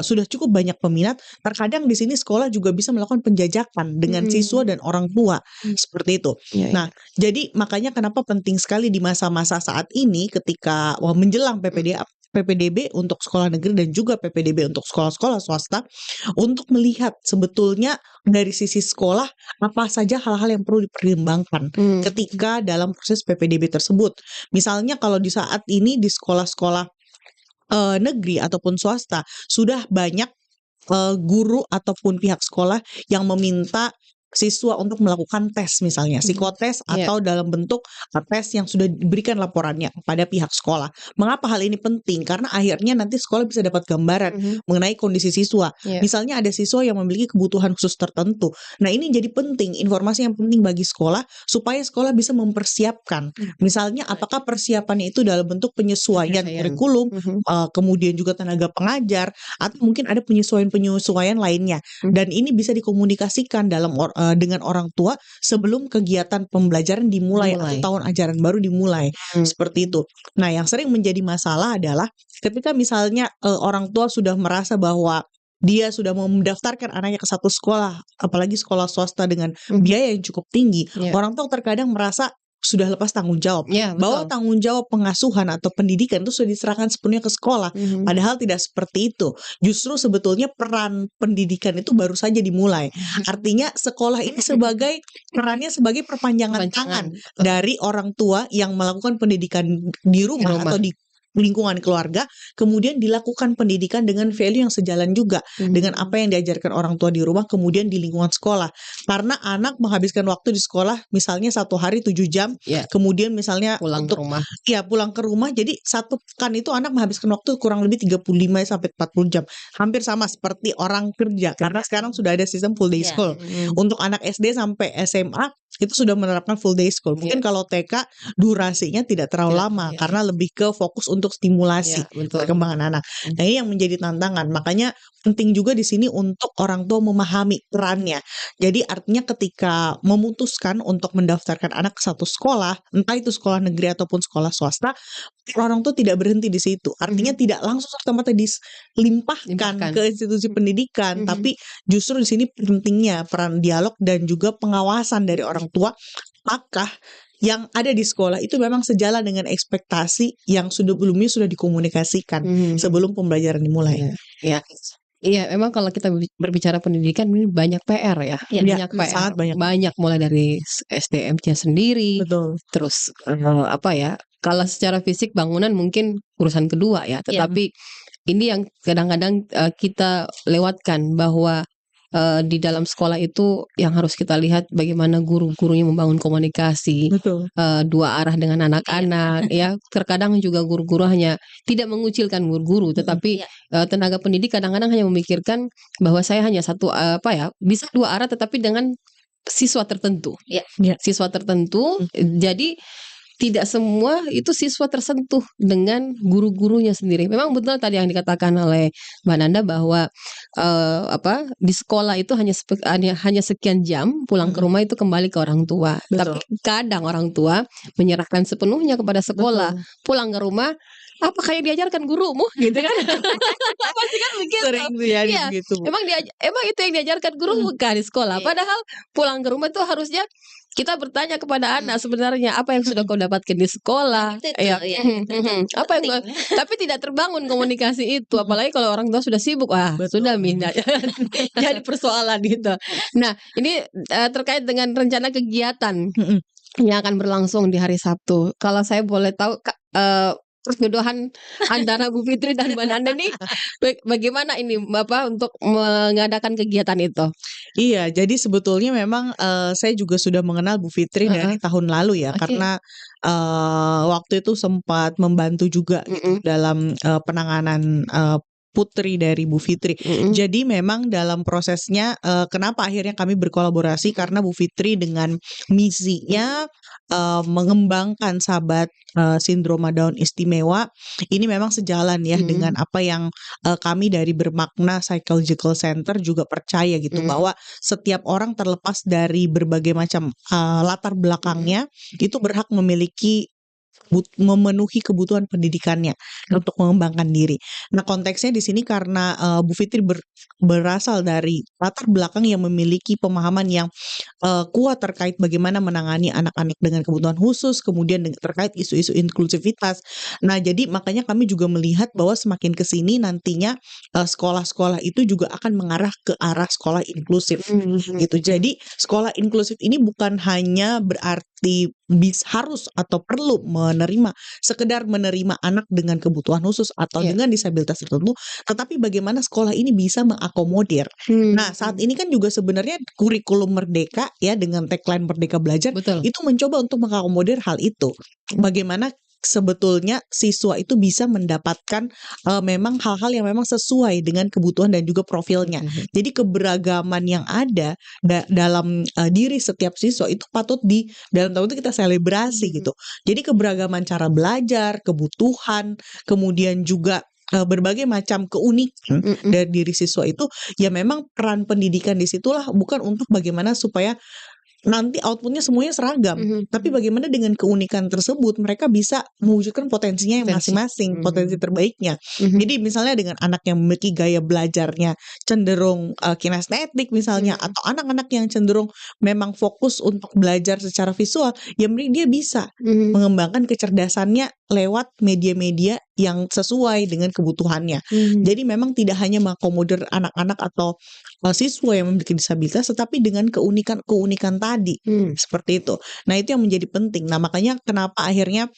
sudah cukup banyak peminat, terkadang di sini sekolah juga bisa melakukan penjajakan dengan siswa dan orang tua seperti itu. Nah, jadi makanya kenapa penting sekali di masa-masa saat ini ketika menjelang PPDB untuk sekolah negeri dan juga PPDB untuk sekolah-sekolah swasta untuk melihat sebetulnya dari sisi sekolah apa saja hal-hal yang perlu dipertimbangkan ketika dalam proses PPDB tersebut. Misalnya kalau di saat ini di sekolah-sekolah negeri ataupun swasta sudah banyak guru ataupun pihak sekolah yang meminta siswa untuk melakukan tes, misalnya psikotes atau dalam bentuk tes yang sudah diberikan laporannya kepada pihak sekolah. Mengapa hal ini penting? Karena akhirnya nanti sekolah bisa dapat gambaran mengenai kondisi siswa. Misalnya ada siswa yang memiliki kebutuhan khusus tertentu. Nah, ini jadi penting, informasi yang penting bagi sekolah supaya sekolah bisa mempersiapkan. Misalnya apakah persiapannya itu dalam bentuk penyesuaian kurikulum, kemudian juga tenaga pengajar, atau mungkin ada penyesuaian lainnya. Dan ini bisa dikomunikasikan dengan orang tua sebelum kegiatan pembelajaran dimulai atau tahun ajaran baru dimulai. Seperti itu. Nah, yang sering menjadi masalah adalah ketika misalnya orang tua sudah merasa bahwa dia sudah mau mendaftarkan anaknya ke satu sekolah, apalagi sekolah swasta dengan biaya yang cukup tinggi, orang tua terkadang merasa sudah lepas tanggung jawab, bahwa tanggung jawab pengasuhan atau pendidikan itu sudah diserahkan sepenuhnya ke sekolah. Padahal tidak seperti itu. Justru sebetulnya peran pendidikan itu baru saja dimulai. Artinya sekolah ini perannya sebagai perpanjangan tangan dari orang tua yang melakukan pendidikan di rumah atau di lingkungan keluarga, kemudian dilakukan pendidikan dengan value yang sejalan juga dengan apa yang diajarkan orang tua di rumah, kemudian di lingkungan sekolah. Karena anak menghabiskan waktu di sekolah misalnya 1 hari 7 jam, kemudian misalnya pulang ke rumah, jadi satu pekan itu anak menghabiskan waktu kurang lebih 35 sampai 40 jam. Hampir sama seperti orang kerja, karena sekarang sudah ada sistem full day school. Untuk anak SD sampai SMA itu sudah menerapkan full day school. Mungkin kalau TK durasinya tidak terlalu lama karena lebih ke fokus untuk stimulasi perkembangan anak. Nah, ini yang menjadi tantangan. Makanya penting juga di sini untuk orang tua memahami perannya. Jadi artinya ketika memutuskan untuk mendaftarkan anak ke satu sekolah, entah itu sekolah negeri ataupun sekolah swasta, orang tua tidak berhenti di situ. Artinya tidak langsung serta-merta dilimpahkan ke institusi pendidikan, tapi justru di sini pentingnya peran dialog dan juga pengawasan dari orang tua. Apakah yang ada di sekolah itu memang sejalan dengan ekspektasi yang sebelumnya sudah dikomunikasikan sebelum pembelajaran dimulai. Ya. Iya, memang kalau kita berbicara pendidikan ini banyak PR ya, banyak PR, sangat banyak. banyak mulai dari SDM-nya sendiri, Betul. terus apa ya? Kalau secara fisik bangunan mungkin urusan kedua ya, tetapi ini yang kadang-kadang kita lewatkan bahwa di dalam sekolah itu yang harus kita lihat bagaimana guru-gurunya membangun komunikasi dua arah dengan anak-anak ya. Terkadang juga guru-guru hanya tidak mengucilkan guru-guru, tetapi tenaga pendidik kadang-kadang hanya memikirkan bahwa saya hanya satu bisa dua arah tetapi dengan siswa tertentu. Siswa tertentu. Jadi tidak semua itu siswa tersentuh dengan guru-gurunya sendiri. Memang betul tadi yang dikatakan oleh Mbak Nanda bahwa di sekolah itu hanya sekian jam, pulang ke rumah itu kembali ke orang tua. Tapi kadang orang tua menyerahkan sepenuhnya kepada sekolah. Pulang ke rumah, apa kayak diajarkan gurumu gitu kan? Pasti kan begitu. Sering terjadi begitu. Emang itu yang diajarkan guru bukan di sekolah. Padahal pulang ke rumah itu harusnya kita bertanya kepada anak sebenarnya apa yang sudah kau dapatkan di sekolah. Apa yang tapi tidak terbangun komunikasi itu, apalagi kalau orang tua sudah sibuk. Sudah minta jadi persoalan gitu. Nah, ini terkait dengan rencana kegiatan yang akan berlangsung di hari Sabtu. Kalau saya boleh tahu perjodohan antara Bu Fitri dan Mbak Nanda nih bagaimana ini Bapak untuk mengadakan kegiatan itu? Iya, jadi sebetulnya memang saya juga sudah mengenal Bu Fitri dari tahun lalu ya, karena waktu itu sempat membantu juga gitu dalam penanganan putri dari Bu Fitri. Jadi memang dalam prosesnya kenapa akhirnya kami berkolaborasi karena Bu Fitri dengan misinya mengembangkan sahabat sindroma Down istimewa ini memang sejalan ya dengan apa yang kami dari Bermakna Psychological Center juga percaya gitu bahwa setiap orang terlepas dari berbagai macam latar belakangnya itu berhak memiliki memenuhi kebutuhan pendidikannya untuk mengembangkan diri. Nah, konteksnya di sini karena Bu Fitri berasal dari latar belakang yang memiliki pemahaman yang kuat terkait bagaimana menangani anak-anak dengan kebutuhan khusus, kemudian terkait isu-isu inklusivitas. Nah, jadi makanya kami juga melihat bahwa semakin ke sini nantinya sekolah-sekolah itu juga akan mengarah ke arah sekolah inklusif gitu. Jadi, sekolah inklusif ini bukan hanya berarti harus atau perlu sekedar menerima anak dengan kebutuhan khusus atau dengan disabilitas tertentu, tetapi bagaimana sekolah ini bisa mengakomodir. Nah, saat ini kan juga sebenarnya kurikulum Merdeka ya dengan tagline Merdeka Belajar itu mencoba untuk mengakomodir hal itu. Bagaimana sebetulnya siswa itu bisa mendapatkan memang hal-hal yang memang sesuai dengan kebutuhan dan juga profilnya. Jadi keberagaman yang ada dalam diri setiap siswa itu patut dalam tahun itu kita selebrasi gitu. Jadi keberagaman cara belajar, kebutuhan, kemudian juga berbagai macam keunikan dari diri siswa itu ya memang peran pendidikan disitulah bukan untuk bagaimana supaya nanti outputnya semuanya seragam, tapi bagaimana dengan keunikan tersebut mereka bisa mewujudkan potensinya yang masing-masing, potensi terbaiknya. Jadi misalnya dengan anak yang memiliki gaya belajarnya cenderung kinestetik misalnya, atau anak-anak yang cenderung memang fokus untuk belajar secara visual, ya dia bisa mengembangkan kecerdasannya lewat media-media yang sesuai dengan kebutuhannya. Jadi memang tidak hanya mengakomodir anak-anak atau siswa yang memiliki disabilitas, tetapi dengan keunikan tadi seperti itu. Nah, itu yang menjadi penting. Nah, makanya kenapa akhirnya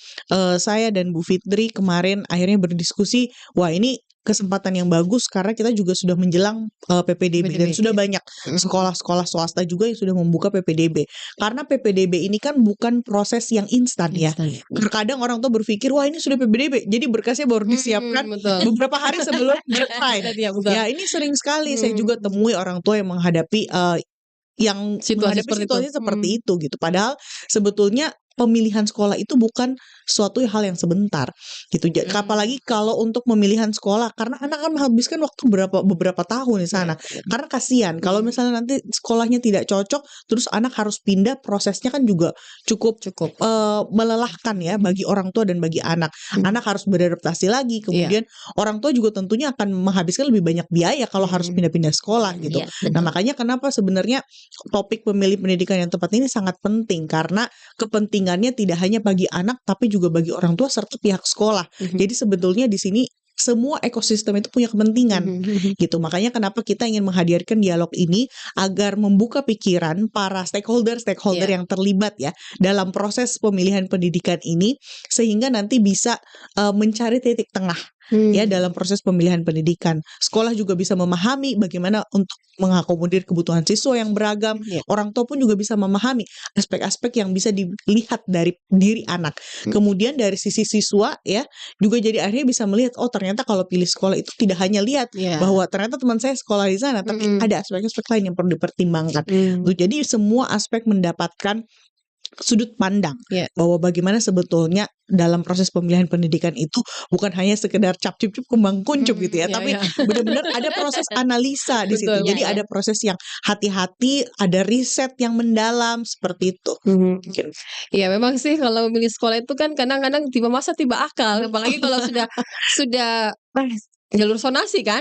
saya dan Bu Fitri kemarin akhirnya berdiskusi, wah ini kesempatan yang bagus karena kita juga sudah menjelang PPDB dan sudah banyak sekolah-sekolah swasta juga yang sudah membuka PPDB. Karena PPDB ini kan bukan proses yang instan ya. Terkadang orang tua berpikir wah ini sudah PPDB, jadi berkasnya baru disiapkan beberapa hari sebelum deadline. Ya ini sering sekali saya juga temui orang tua yang menghadapi situasi seperti itu gitu. Padahal sebetulnya pemilihan sekolah itu bukan suatu hal yang sebentar gitu. Apalagi kalau untuk pemilihan sekolah karena anak kan menghabiskan waktu beberapa tahun di sana. Karena kasihan kalau misalnya nanti sekolahnya tidak cocok terus anak harus pindah, prosesnya kan juga cukup melelahkan ya bagi orang tua dan bagi anak. Anak harus beradaptasi lagi, kemudian orang tua juga tentunya akan menghabiskan lebih banyak biaya kalau harus pindah-pindah sekolah gitu. Nah, makanya kenapa sebenarnya topik pemilih pendidikan yang tepat ini sangat penting karena kepentingan kepentingannya tidak hanya bagi anak tapi juga bagi orang tua serta pihak sekolah. Jadi sebetulnya di sini semua ekosistem itu punya kepentingan gitu. Makanya kenapa kita ingin menghadirkan dialog ini agar membuka pikiran para stakeholder yang terlibat ya dalam proses pemilihan pendidikan ini, sehingga nanti bisa mencari titik tengah ya dalam proses pemilihan pendidikan. Sekolah juga bisa memahami bagaimana untuk mengakomodir kebutuhan siswa yang beragam. Orang tua pun juga bisa memahami aspek-aspek yang bisa dilihat dari diri anak. Kemudian dari sisi siswa ya juga jadi akhirnya bisa melihat, oh ternyata kalau pilih sekolah itu tidak hanya lihat bahwa ternyata teman saya sekolah di sana, tapi ada aspek-aspek lain yang perlu dipertimbangkan. Jadi semua aspek mendapatkan sudut pandang bahwa bagaimana sebetulnya dalam proses pemilihan pendidikan itu bukan hanya sekedar cap-cip-cip kembang kuncup gitu ya, tapi benar-benar ada proses analisa di situ. Jadi ada proses yang hati-hati, ada riset yang mendalam seperti itu. Iya memang sih kalau milih sekolah itu kan kadang-kadang tiba masa tiba akal, apalagi kalau sudah jalur sonasi kan.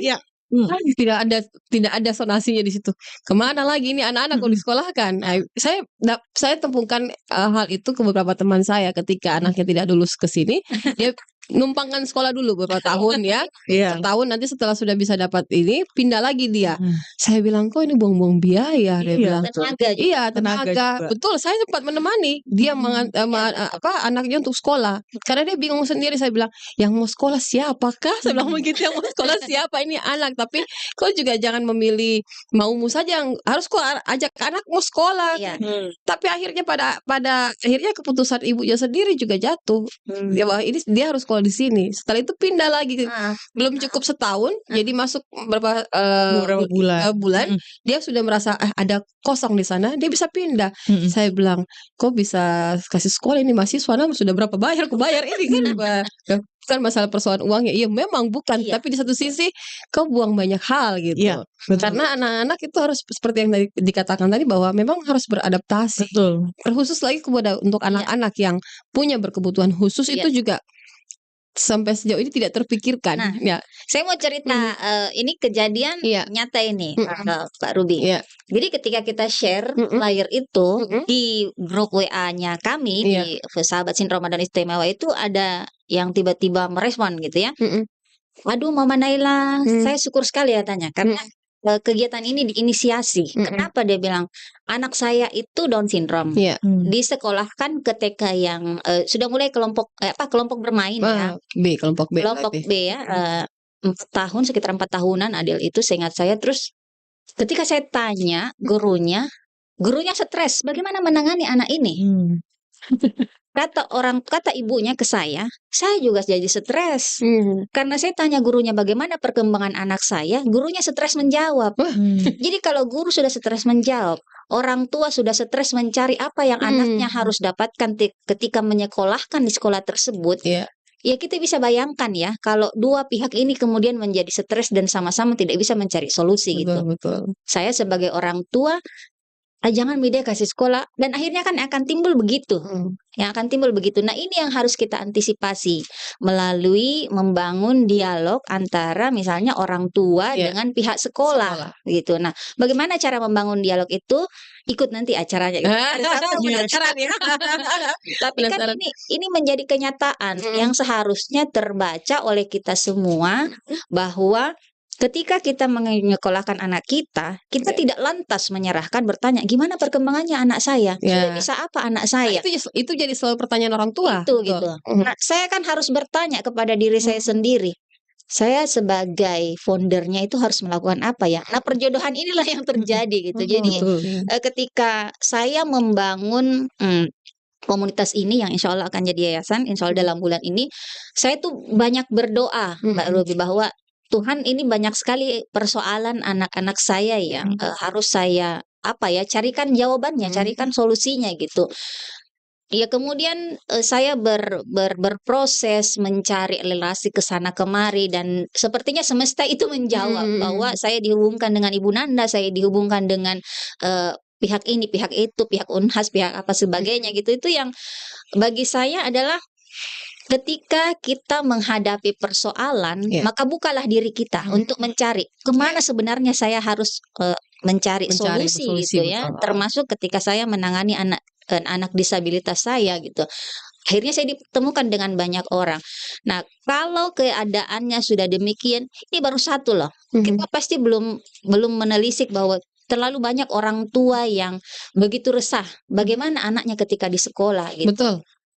Tidak ada sonasinya di situ. Kemana lagi ini anak-anak kalau disekolahkan? Nah, saya temukan hal itu ke beberapa teman saya ketika anaknya tidak lulus ke sini, dia numpangkan sekolah dulu beberapa tahun ya. Setahun nanti setelah sudah bisa dapat ini pindah lagi dia. Saya bilang kok ini buang-buang biaya, dia bilang. Tenaga. Betul, saya sempat menemani dia anaknya untuk sekolah. Karena dia bingung sendiri, saya bilang, yang mau sekolah siapakah? Saya bilang begitu, yang mau sekolah siapa ini anak, tapi kau juga jangan memilih maumu saja, yang harus kau ajak anak mau sekolah. Tapi akhirnya pada akhirnya keputusan ibunya sendiri juga jatuh. Ya bahwa ini dia harus di sini. Setelah itu pindah lagi, belum cukup setahun, jadi masuk beberapa bulan, dia sudah merasa ada kosong di sana, dia bisa pindah. Saya bilang, kok bisa kasih sekolah ini mahasiswa, sudah berapa bayar? Aku bayar ini kan. Bukan masalah persoalan uangnya, iya memang bukan, tapi di satu sisi kau buang banyak hal gitu. Karena anak-anak itu harus seperti yang tadi dikatakan tadi bahwa memang harus beradaptasi. Terkhusus lagi kepada untuk anak-anak yang punya berkebutuhan khusus itu juga sampai sejauh ini tidak terpikirkan. Saya mau cerita ini kejadian nyata ini, Pak Ruby. Jadi ketika kita share flyer itu di grup WA-nya kami di Sahabat Sin Ramadan Istimewa, itu ada yang tiba-tiba merespon gitu ya. Aduh Mama Naila, saya syukur sekali ya tanya karena kegiatan ini diinisiasi. Kenapa dia bilang anak saya itu Down syndrome, disekolahkan ke TK yang sudah mulai kelompok bermain kelompok B ya, 4 tahun, sekitar 4 tahunan Adil itu seingat saya. Terus ketika saya tanya gurunya stres, bagaimana menangani anak ini? Kata ibunya ke saya juga jadi stres. Karena saya tanya gurunya bagaimana perkembangan anak saya, gurunya stres menjawab. Jadi kalau guru sudah stres menjawab, orang tua sudah stres mencari apa yang anaknya harus dapatkan ketika menyekolahkan di sekolah tersebut. Ya kita bisa bayangkan ya, kalau dua pihak ini kemudian menjadi stres dan sama-sama tidak bisa mencari solusi gitu. Saya sebagai orang tua, jangan dia kasih sekolah, dan akhirnya kan akan timbul begitu. Yang akan timbul begitu. Nah, ini yang harus kita antisipasi melalui membangun dialog antara misalnya orang tua dengan pihak sekolah gitu. Nah, bagaimana cara membangun dialog itu? Ikut nanti acaranya. Tapi kan ini menjadi kenyataan yang seharusnya terbaca oleh kita semua, bahwa ketika kita menyekolahkan anak kita tidak lantas menyerahkan bertanya gimana perkembangannya anak saya, sudah bisa apa anak saya. Itu jadi selalu pertanyaan orang tua. Gitu. Nah, saya kan harus bertanya kepada diri saya sendiri. Saya sebagai foundernya itu harus melakukan apa ya? Nah, perjodohan inilah yang terjadi gitu. Jadi ketika saya membangun komunitas ini yang insya Allah akan jadi yayasan, insya Allah dalam bulan ini, saya tuh banyak berdoa Mbak Ruby bahwa Tuhan, ini banyak sekali persoalan anak-anak saya yang harus saya carikan jawabannya, carikan solusinya gitu. Ya kemudian saya berproses mencari relasi ke sana kemari, dan sepertinya semesta itu menjawab bahwa saya dihubungkan dengan Ibu Nanda, saya dihubungkan dengan pihak ini, pihak itu, pihak Unhas, pihak apa sebagainya gitu. Itu yang bagi saya adalah ketika kita menghadapi persoalan, maka bukalah diri kita untuk mencari kemana sebenarnya saya harus mencari solusi gitu ya. Termasuk ketika saya menangani anak anak disabilitas saya gitu. Akhirnya saya ditemukan dengan banyak orang. Nah, kalau keadaannya sudah demikian, ini baru satu loh. Kita pasti belum menelisik bahwa terlalu banyak orang tua yang begitu resah bagaimana anaknya ketika di sekolah gitu. Betul.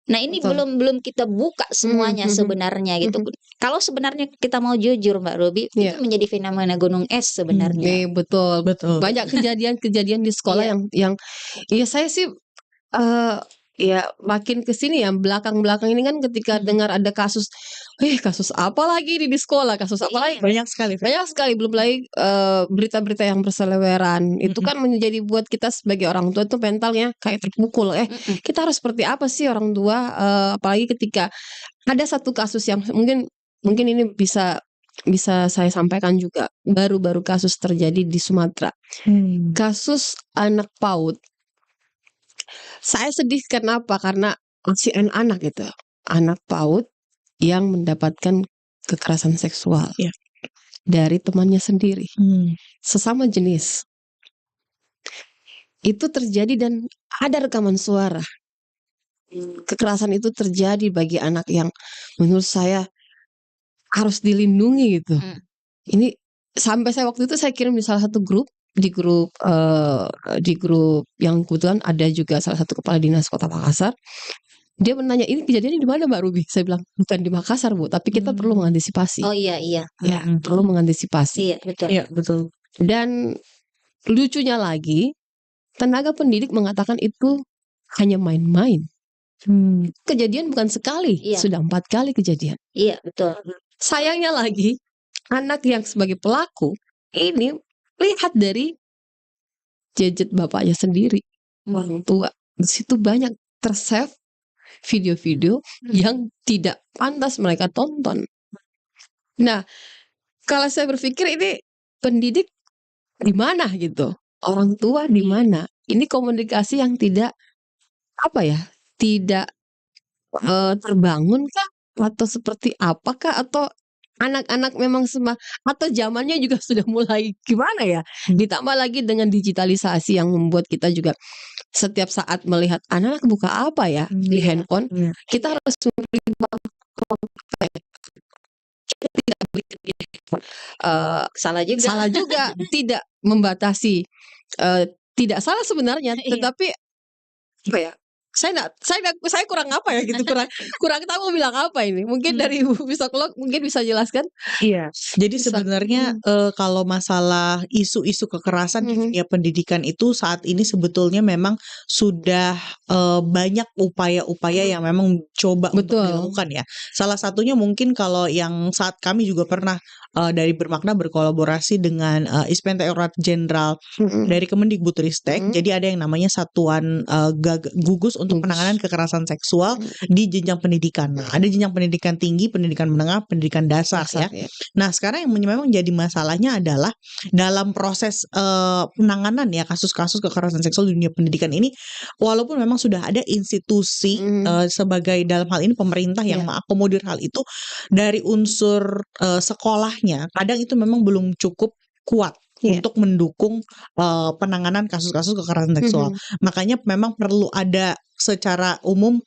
Nah, ini Betul. belum kita buka semuanya sebenarnya gitu. Kalau sebenarnya kita mau jujur Mbak Robi, itu menjadi fenomena gunung es sebenarnya. Betul. Betul. Banyak kejadian-kejadian di sekolah yang ya saya sih ya makin ke sini ya belakang-belakang ini kan ketika dengar ada kasus kasus apa lagi di sekolah, kasus apa lagi? Banyak sekali. Banyak sekali, belum lagi berita-berita yang berseliweran. Itu kan menjadi buat kita sebagai orang tua itu mentalnya kayak terpukul. Kita harus seperti apa sih orang tua, apalagi ketika ada satu kasus yang mungkin ini bisa saya sampaikan juga, baru-baru kasus terjadi di Sumatera. Kasus anak PAUD. Saya sedih kenapa? Karena si anak itu, anak PAUD yang mendapatkan kekerasan seksual dari temannya sendiri, sesama jenis. Itu terjadi dan ada rekaman suara. Kekerasan itu terjadi bagi anak yang menurut saya harus dilindungi gitu. Ini sampai saya waktu itu saya kirim di salah satu grup, di grup yang kebetulan ada juga salah satu kepala dinas Kota Makassar. Dia menanya, ini kejadiannya di mana Mbak Ruby? Saya bilang bukan di Makassar Bu, tapi kita perlu mengantisipasi. Oh iya. Ya, perlu mengantisipasi. Iya, betul. Iya, betul. Dan lucunya lagi, tenaga pendidik mengatakan itu hanya main-main. Kejadian bukan sekali, sudah 4 kali kejadian. Iya, betul. Sayangnya lagi, anak yang sebagai pelaku ini lihat dari gadget bapaknya sendiri, orang tua. Di situ banyak tersave video-video yang tidak pantas mereka tonton. Nah, kalau saya berpikir ini pendidik di mana gitu, orang tua di mana? Ini komunikasi yang tidak tidak terbangun kah? Atau seperti apakah? Atau anak-anak memang atau zamannya juga sudah mulai gimana ya? Ditambah lagi dengan digitalisasi yang membuat kita juga setiap saat melihat anak buka apa ya di handphone, kita harus Salah juga. tidak membatasi, tidak salah sebenarnya, tetapi apa ya? Saya kurang apa ya gitu, kurang tahu bilang apa ini. Mungkin dari Ibu Psikolog mungkin bisa jelaskan? Iya. Jadi sebenarnya kalau masalah isu-isu kekerasan di dunia pendidikan itu saat ini sebetulnya memang sudah banyak upaya-upaya yang memang coba untuk dilakukan ya. Salah satunya mungkin kalau yang saat kami juga pernah dari Bermakna berkolaborasi dengan Inspektorat Jenderal dari Kemendikbudristek. Jadi ada yang namanya Satuan Gugus untuk penanganan kekerasan seksual di jenjang pendidikan. Nah, ada jenjang pendidikan tinggi, pendidikan menengah, pendidikan dasar ya. Nah, sekarang yang memang jadi masalahnya adalah dalam proses penanganan ya kasus-kasus kekerasan seksual di dunia pendidikan ini, walaupun memang sudah ada institusi sebagai dalam hal ini pemerintah yang mengakomodir hal itu, dari unsur sekolahnya, kadang itu memang belum cukup kuat untuk mendukung penanganan kasus-kasus kekerasan seksual. Makanya memang perlu ada secara umum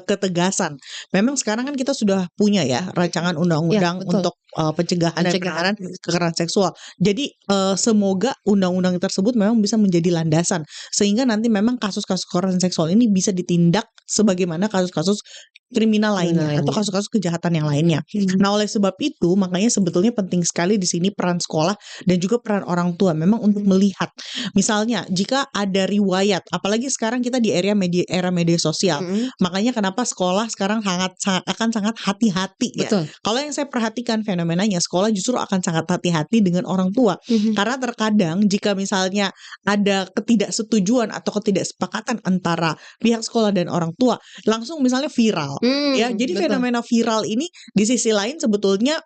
ketegasan. Memang sekarang kan kita sudah punya ya rancangan undang-undang untuk pencegahan dan penanganan kekerasan seksual. Jadi semoga undang-undang tersebut memang bisa menjadi landasan sehingga nanti memang kasus-kasus kekerasan seksual ini bisa ditindak sebagaimana kasus-kasus kriminal lainnya atau kasus-kasus kejahatan yang lainnya. Nah, oleh sebab itu makanya sebetulnya penting sekali di sini peran sekolah dan juga peran orang tua memang untuk melihat. Misalnya jika ada riwayat, apalagi sekarang kita di era media sosial. Makanya kenapa sekolah sekarang akan sangat hati-hati ya. Kalau yang saya perhatikan fenomenanya sekolah justru akan sangat hati-hati dengan orang tua. Karena terkadang jika misalnya ada ketidaksetujuan atau ketidaksepakatan antara pihak sekolah dan orang tua, langsung misalnya viral. Ya, jadi fenomena viral ini di sisi lain sebetulnya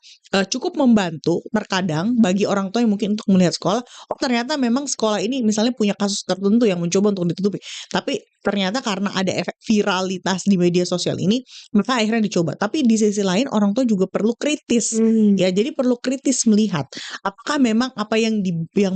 cukup membantu terkadang bagi orang tua yang mungkin untuk melihat sekolah, oh ternyata memang sekolah ini misalnya punya kasus tertentu yang mencoba untuk ditutupi. Tapi ternyata karena ada efek viralitas di media sosial ini, maka akhirnya dicoba. Tapi di sisi lain orang tua juga perlu kritis, ya. Jadi perlu kritis melihat apakah memang apa yang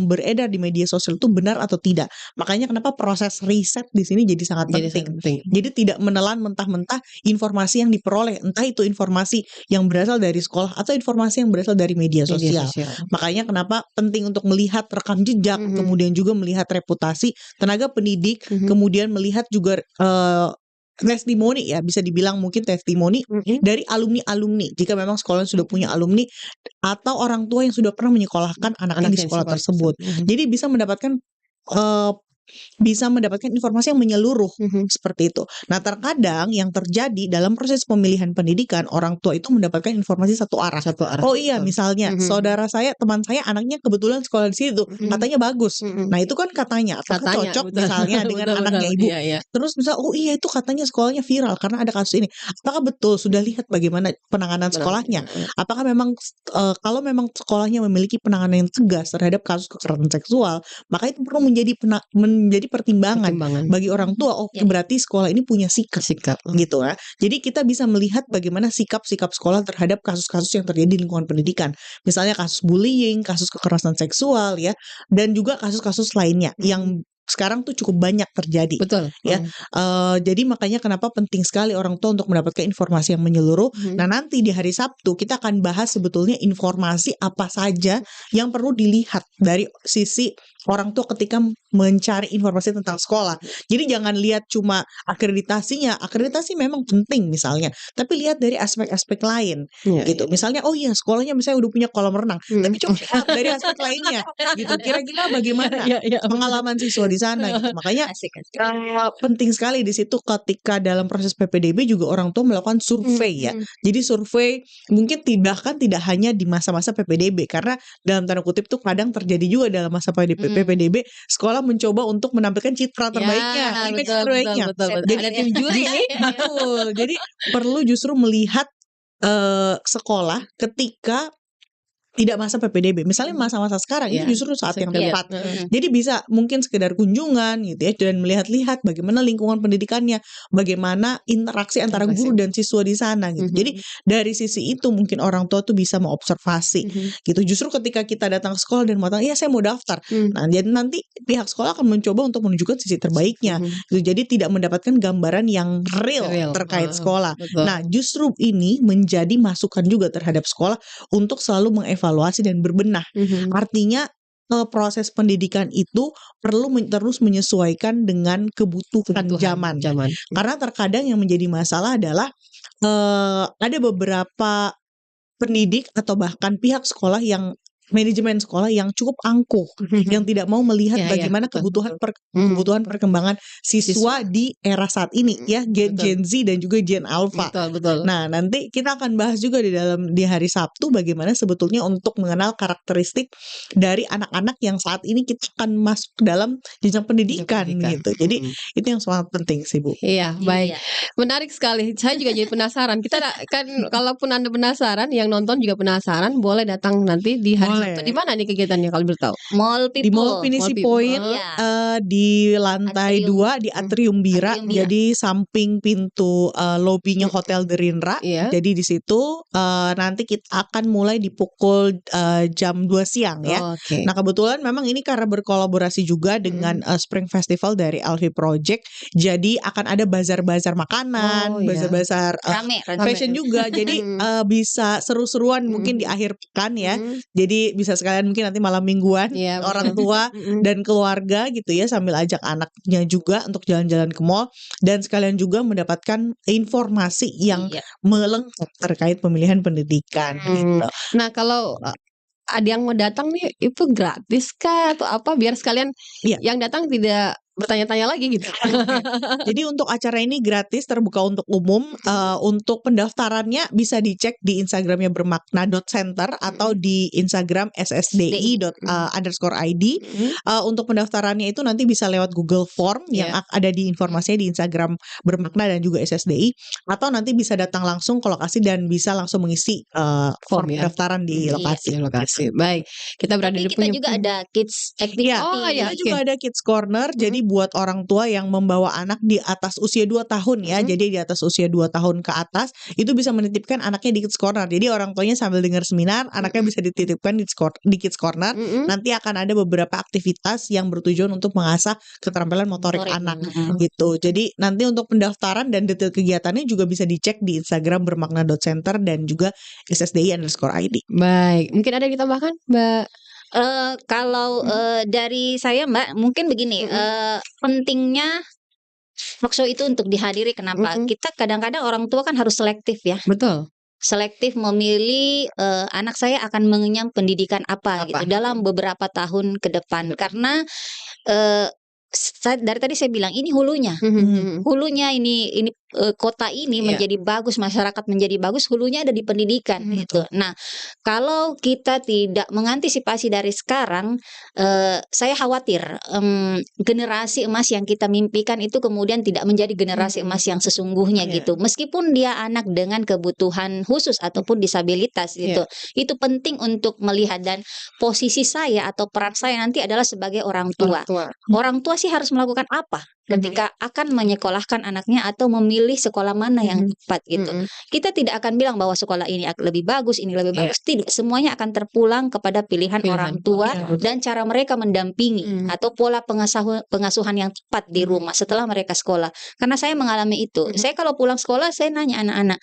beredar di media sosial itu benar atau tidak. Makanya kenapa proses riset di sini jadi sangat penting. Jadi tidak menelan mentah-mentah informasi yang diperoleh, entah itu informasi yang berasal dari sekolah atau informasi yang berasal dari media sosial. Makanya kenapa penting untuk melihat rekam jejak, kemudian juga melihat reputasi tenaga pendidik, kemudian melihat juga testimoni, ya, bisa dibilang mungkin testimoni dari alumni-alumni jika memang sekolah sudah punya alumni atau orang tua yang sudah pernah menyekolahkan anaknya di sekolah tersebut. Jadi bisa mendapatkan informasi yang menyeluruh seperti itu. Nah, terkadang yang terjadi dalam proses pemilihan pendidikan, orang tua itu mendapatkan informasi satu arah. Oh iya, misalnya saudara saya, teman saya anaknya kebetulan sekolah di situ, katanya bagus. Nah, itu kan katanya, apakah cocok misalnya dengan anaknya ibu. Terus misal, oh iya itu katanya sekolahnya viral karena ada kasus ini. Apakah betul sudah lihat bagaimana penanganan sekolahnya? Apakah memang kalau memang sekolahnya memiliki penanganan yang tegas terhadap kasus kekerasan seksual, maka itu perlu menjadi pertimbangan bagi orang tua. Oh, berarti sekolah ini punya sikap gitu ya. Jadi kita bisa melihat bagaimana sikap-sikap sekolah terhadap kasus-kasus yang terjadi di lingkungan pendidikan. Misalnya kasus bullying, kasus kekerasan seksual, ya, dan juga kasus-kasus lainnya yang sekarang tuh cukup banyak terjadi. Betul. Ya. Jadi makanya kenapa penting sekali orang tua untuk mendapatkan informasi yang menyeluruh. Nah, nanti di hari Sabtu kita akan bahas sebetulnya informasi apa saja yang perlu dilihat dari sisi orang tua ketika mencari informasi tentang sekolah. Jadi jangan lihat cuma akreditasinya. Akreditasi memang penting misalnya, tapi lihat dari aspek-aspek lain gitu. Misalnya, oh iya sekolahnya misalnya udah punya kolam renang, tapi coba lihat dari aspek lainnya gitu. Kira-kira bagaimana pengalaman siswa di sana gitu. Makanya penting sekali di situ ketika dalam proses PPDB juga orang tua melakukan survei, ya. Jadi survei mungkin tidak hanya di masa-masa PPDB, karena dalam tanda kutip tuh kadang terjadi juga dalam masa PPDB sekolah mencoba untuk menampilkan citra terbaiknya, image terbaiknya. Betul. Ada tim juri ya. Betul. Jadi perlu justru melihat sekolah ketika tidak masa PPDB. Misalnya masa-masa sekarang ini justru saat yang tepat. Jadi bisa mungkin sekedar kunjungan gitu ya, dan melihat-lihat bagaimana lingkungan pendidikannya, bagaimana interaksi antara guru dan siswa di sana gitu. Jadi dari sisi itu mungkin orang tua tuh bisa mengobservasi gitu. Justru ketika kita datang ke sekolah dan mengatakan, "Iya, saya mau daftar." Nah, jadi nanti pihak sekolah akan mencoba untuk menunjukkan sisi terbaiknya. Gitu. Jadi tidak mendapatkan gambaran yang real terkait sekolah. Nah, justru ini menjadi masukan juga terhadap sekolah untuk selalu mengevaluasi dan berbenah. Artinya proses pendidikan itu perlu terus menyesuaikan dengan kebutuhan zaman. Karena terkadang yang menjadi masalah adalah ada beberapa pendidik atau bahkan pihak sekolah yang manajemen sekolah yang cukup angkuh, yang tidak mau melihat bagaimana kebutuhan perkembangan siswa di era saat ini, ya, Gen Z dan juga Gen Alpha. Nah, nanti kita akan bahas juga di hari Sabtu bagaimana sebetulnya untuk mengenal karakteristik dari anak-anak yang saat ini kita akan masuk dalam jenjang pendidikan gitu. Jadi itu yang sangat penting sih, Bu. Iya, baik. Menarik sekali. Saya juga jadi penasaran. Kita kan kalaupun Anda penasaran, yang nonton juga penasaran, boleh datang nanti di hari Sabtu. Di mana nih kegiatannya kalau bertahu? Di Mall Pinisi Point, di lantai 2 di Atrium Bira. Jadi samping pintu lobinya Hotel Derindra. Jadi di situ nanti kita akan mulai di pukul jam 2 siang ya. Nah, kebetulan memang ini karena berkolaborasi juga dengan Spring Festival dari Alfie Project. Jadi akan ada bazar-bazar makanan, bazar-bazar fashion juga. Jadi bisa seru-seruan mungkin di akhir pekan ya. Jadi bisa sekalian mungkin nanti malam mingguan orang tua dan keluarga gitu ya, sambil ajak anaknya juga untuk jalan-jalan ke mall dan sekalian juga mendapatkan informasi yang melengkap terkait pemilihan pendidikan gitu. Nah, kalau ada yang mau datang nih, itu gratis kah atau apa, biar sekalian yang datang tidak bertanya-tanya lagi gitu. Jadi untuk acara ini gratis, terbuka untuk umum. Untuk pendaftarannya bisa dicek di Instagramnya bermakna.center atau di Instagram ssdi_id. Untuk pendaftarannya itu nanti bisa lewat Google Form yang ada di informasinya di Instagram bermakna dan juga SSDI, atau nanti bisa datang langsung ke lokasi dan bisa langsung mengisi form pendaftaran di lokasi. Baik, kita berada di kita juga ada kids activity. Kita juga ada kids corner. Jadi buat orang tua yang membawa anak di atas usia 2 tahun ya. Jadi di atas usia 2 tahun ke atas itu bisa menitipkan anaknya di Kids Corner. Jadi orang tuanya sambil dengar seminar, anaknya bisa dititipkan di Kids Corner. Nanti akan ada beberapa aktivitas yang bertujuan untuk mengasah keterampilan motorik anak gitu. Jadi nanti untuk pendaftaran dan detail kegiatannya juga bisa dicek di Instagram bermakna.center dan juga ssdi_id. Baik, mungkin ada yang ditambahkan, Mbak? Kalau dari saya Mbak, mungkin begini, pentingnya talkshow itu untuk dihadiri. Kenapa? Kita kadang-kadang orang tua kan harus selektif ya. Betul. Selektif memilih anak saya akan mengenyam pendidikan apa gitu dalam beberapa tahun ke depan. Karena dari tadi saya bilang ini hulunya, hulunya ini kota ini menjadi bagus, masyarakat menjadi bagus, hulunya ada di pendidikan gitu. Nah, kalau kita tidak mengantisipasi dari sekarang, saya khawatir generasi emas yang kita mimpikan itu kemudian tidak menjadi generasi emas yang sesungguhnya gitu. Meskipun dia anak dengan kebutuhan khusus ataupun disabilitas gitu, itu penting untuk melihat. Dan posisi saya atau peran saya nanti adalah sebagai orang tua. Orang tua sih harus melakukan apa ketika akan menyekolahkan anaknya atau memilih sekolah mana yang tepat gitu. Kita tidak akan bilang bahwa sekolah ini lebih bagus, ini lebih bagus. Tidak, semuanya akan terpulang kepada pilihan orang tua dan cara mereka mendampingi atau pola pengasuhan yang tepat di rumah setelah mereka sekolah. Karena saya mengalami itu. Saya kalau pulang sekolah saya nanya anak-anak,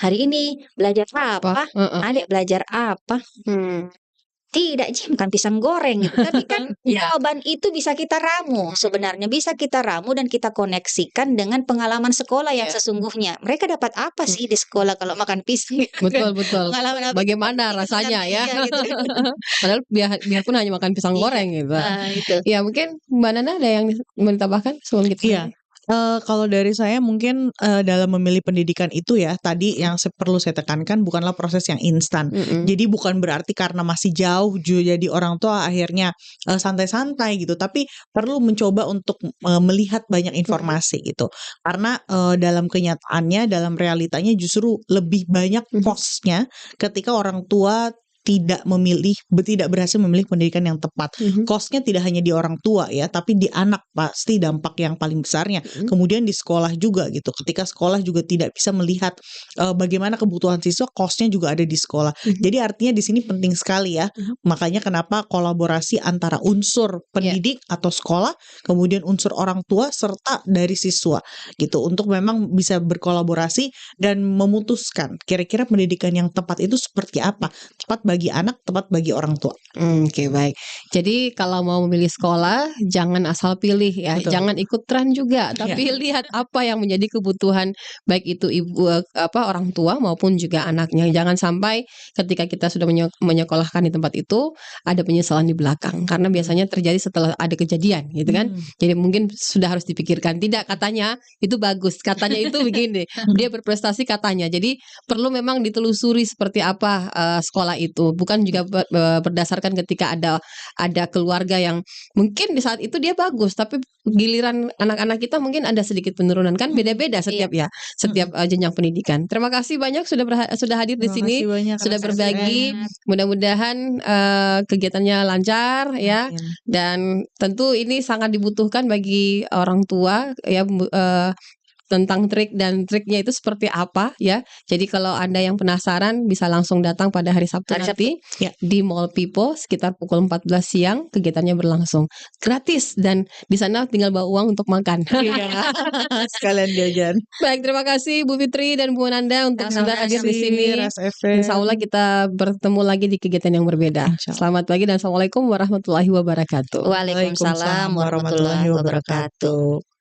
hari ini belajar apa? Adik belajar apa? Tidak, Ji, makan pisang goreng gitu. Tapi kan jawaban itu bisa kita ramu. Sebenarnya bisa kita ramu dan kita koneksikan dengan pengalaman sekolah yang sesungguhnya. Mereka dapat apa sih di sekolah kalau makan pisang? Betul. Bagaimana rasanya ya? Gitu. Padahal biarpun hanya makan pisang goreng gitu. Itu. Ya mungkin Mbak Nana ada yang mau ditambahkan sebelum kita? Kalau dari saya mungkin dalam memilih pendidikan itu ya tadi yang perlu saya tekankan bukanlah proses yang instan. Jadi bukan berarti karena masih jauh jadi orang tua akhirnya santai-santai gitu, tapi perlu mencoba untuk melihat banyak informasi gitu. Karena dalam kenyataannya, dalam realitanya justru lebih banyak cost-nya ketika orang tua tidak berhasil memilih pendidikan yang tepat. Cost-nya tidak hanya di orang tua ya, tapi di anak pasti dampak yang paling besarnya. Kemudian di sekolah juga gitu. Ketika sekolah juga tidak bisa melihat bagaimana kebutuhan siswa, cost-nya juga ada di sekolah. Jadi artinya di sini penting sekali ya. Makanya kenapa kolaborasi antara unsur pendidik atau sekolah, kemudian unsur orang tua serta dari siswa gitu untuk memang bisa berkolaborasi dan memutuskan kira-kira pendidikan yang tepat itu seperti apa. Tepat bagi anak, tepat bagi orang tua. Oke, baik. Jadi kalau mau memilih sekolah, jangan asal pilih ya. Betul. Jangan ikut tren juga, tapi lihat apa yang menjadi kebutuhan baik itu orang tua maupun juga anaknya. Jangan sampai ketika kita sudah menyekolahkan di tempat itu ada penyesalan di belakang. Karena biasanya terjadi setelah ada kejadian, gitu kan. Jadi mungkin sudah harus dipikirkan. Tidak, katanya itu bagus, katanya itu begini. Dia berprestasi katanya. Jadi perlu memang ditelusuri seperti apa sekolah itu. Bukan juga berdasarkan ketika ada keluarga yang mungkin di saat itu dia bagus, tapi giliran anak-anak kita mungkin ada sedikit penurunan, kan beda-beda setiap jenjang pendidikan. Terima kasih banyak sudah hadir di sini, sudah berbagi. Mudah-mudahan kegiatannya lancar ya, dan tentu ini sangat dibutuhkan bagi orang tua ya. Tentang trik dan triknya itu seperti apa ya. Jadi kalau Anda yang penasaran bisa langsung datang pada hari Sabtu nanti di Mall Pipo sekitar pukul 14 siang. Kegiatannya berlangsung gratis dan di sana tinggal bawa uang untuk makan. Sekalian jajan. Baik, terima kasih Bu Fitri dan Bu Nanda untuk sudah hadir di sini. Insya Allah kita bertemu lagi di kegiatan yang berbeda. Selamat pagi dan Assalamualaikum warahmatullahi wabarakatuh. Waalaikumsalam warahmatullahi wabarakatuh.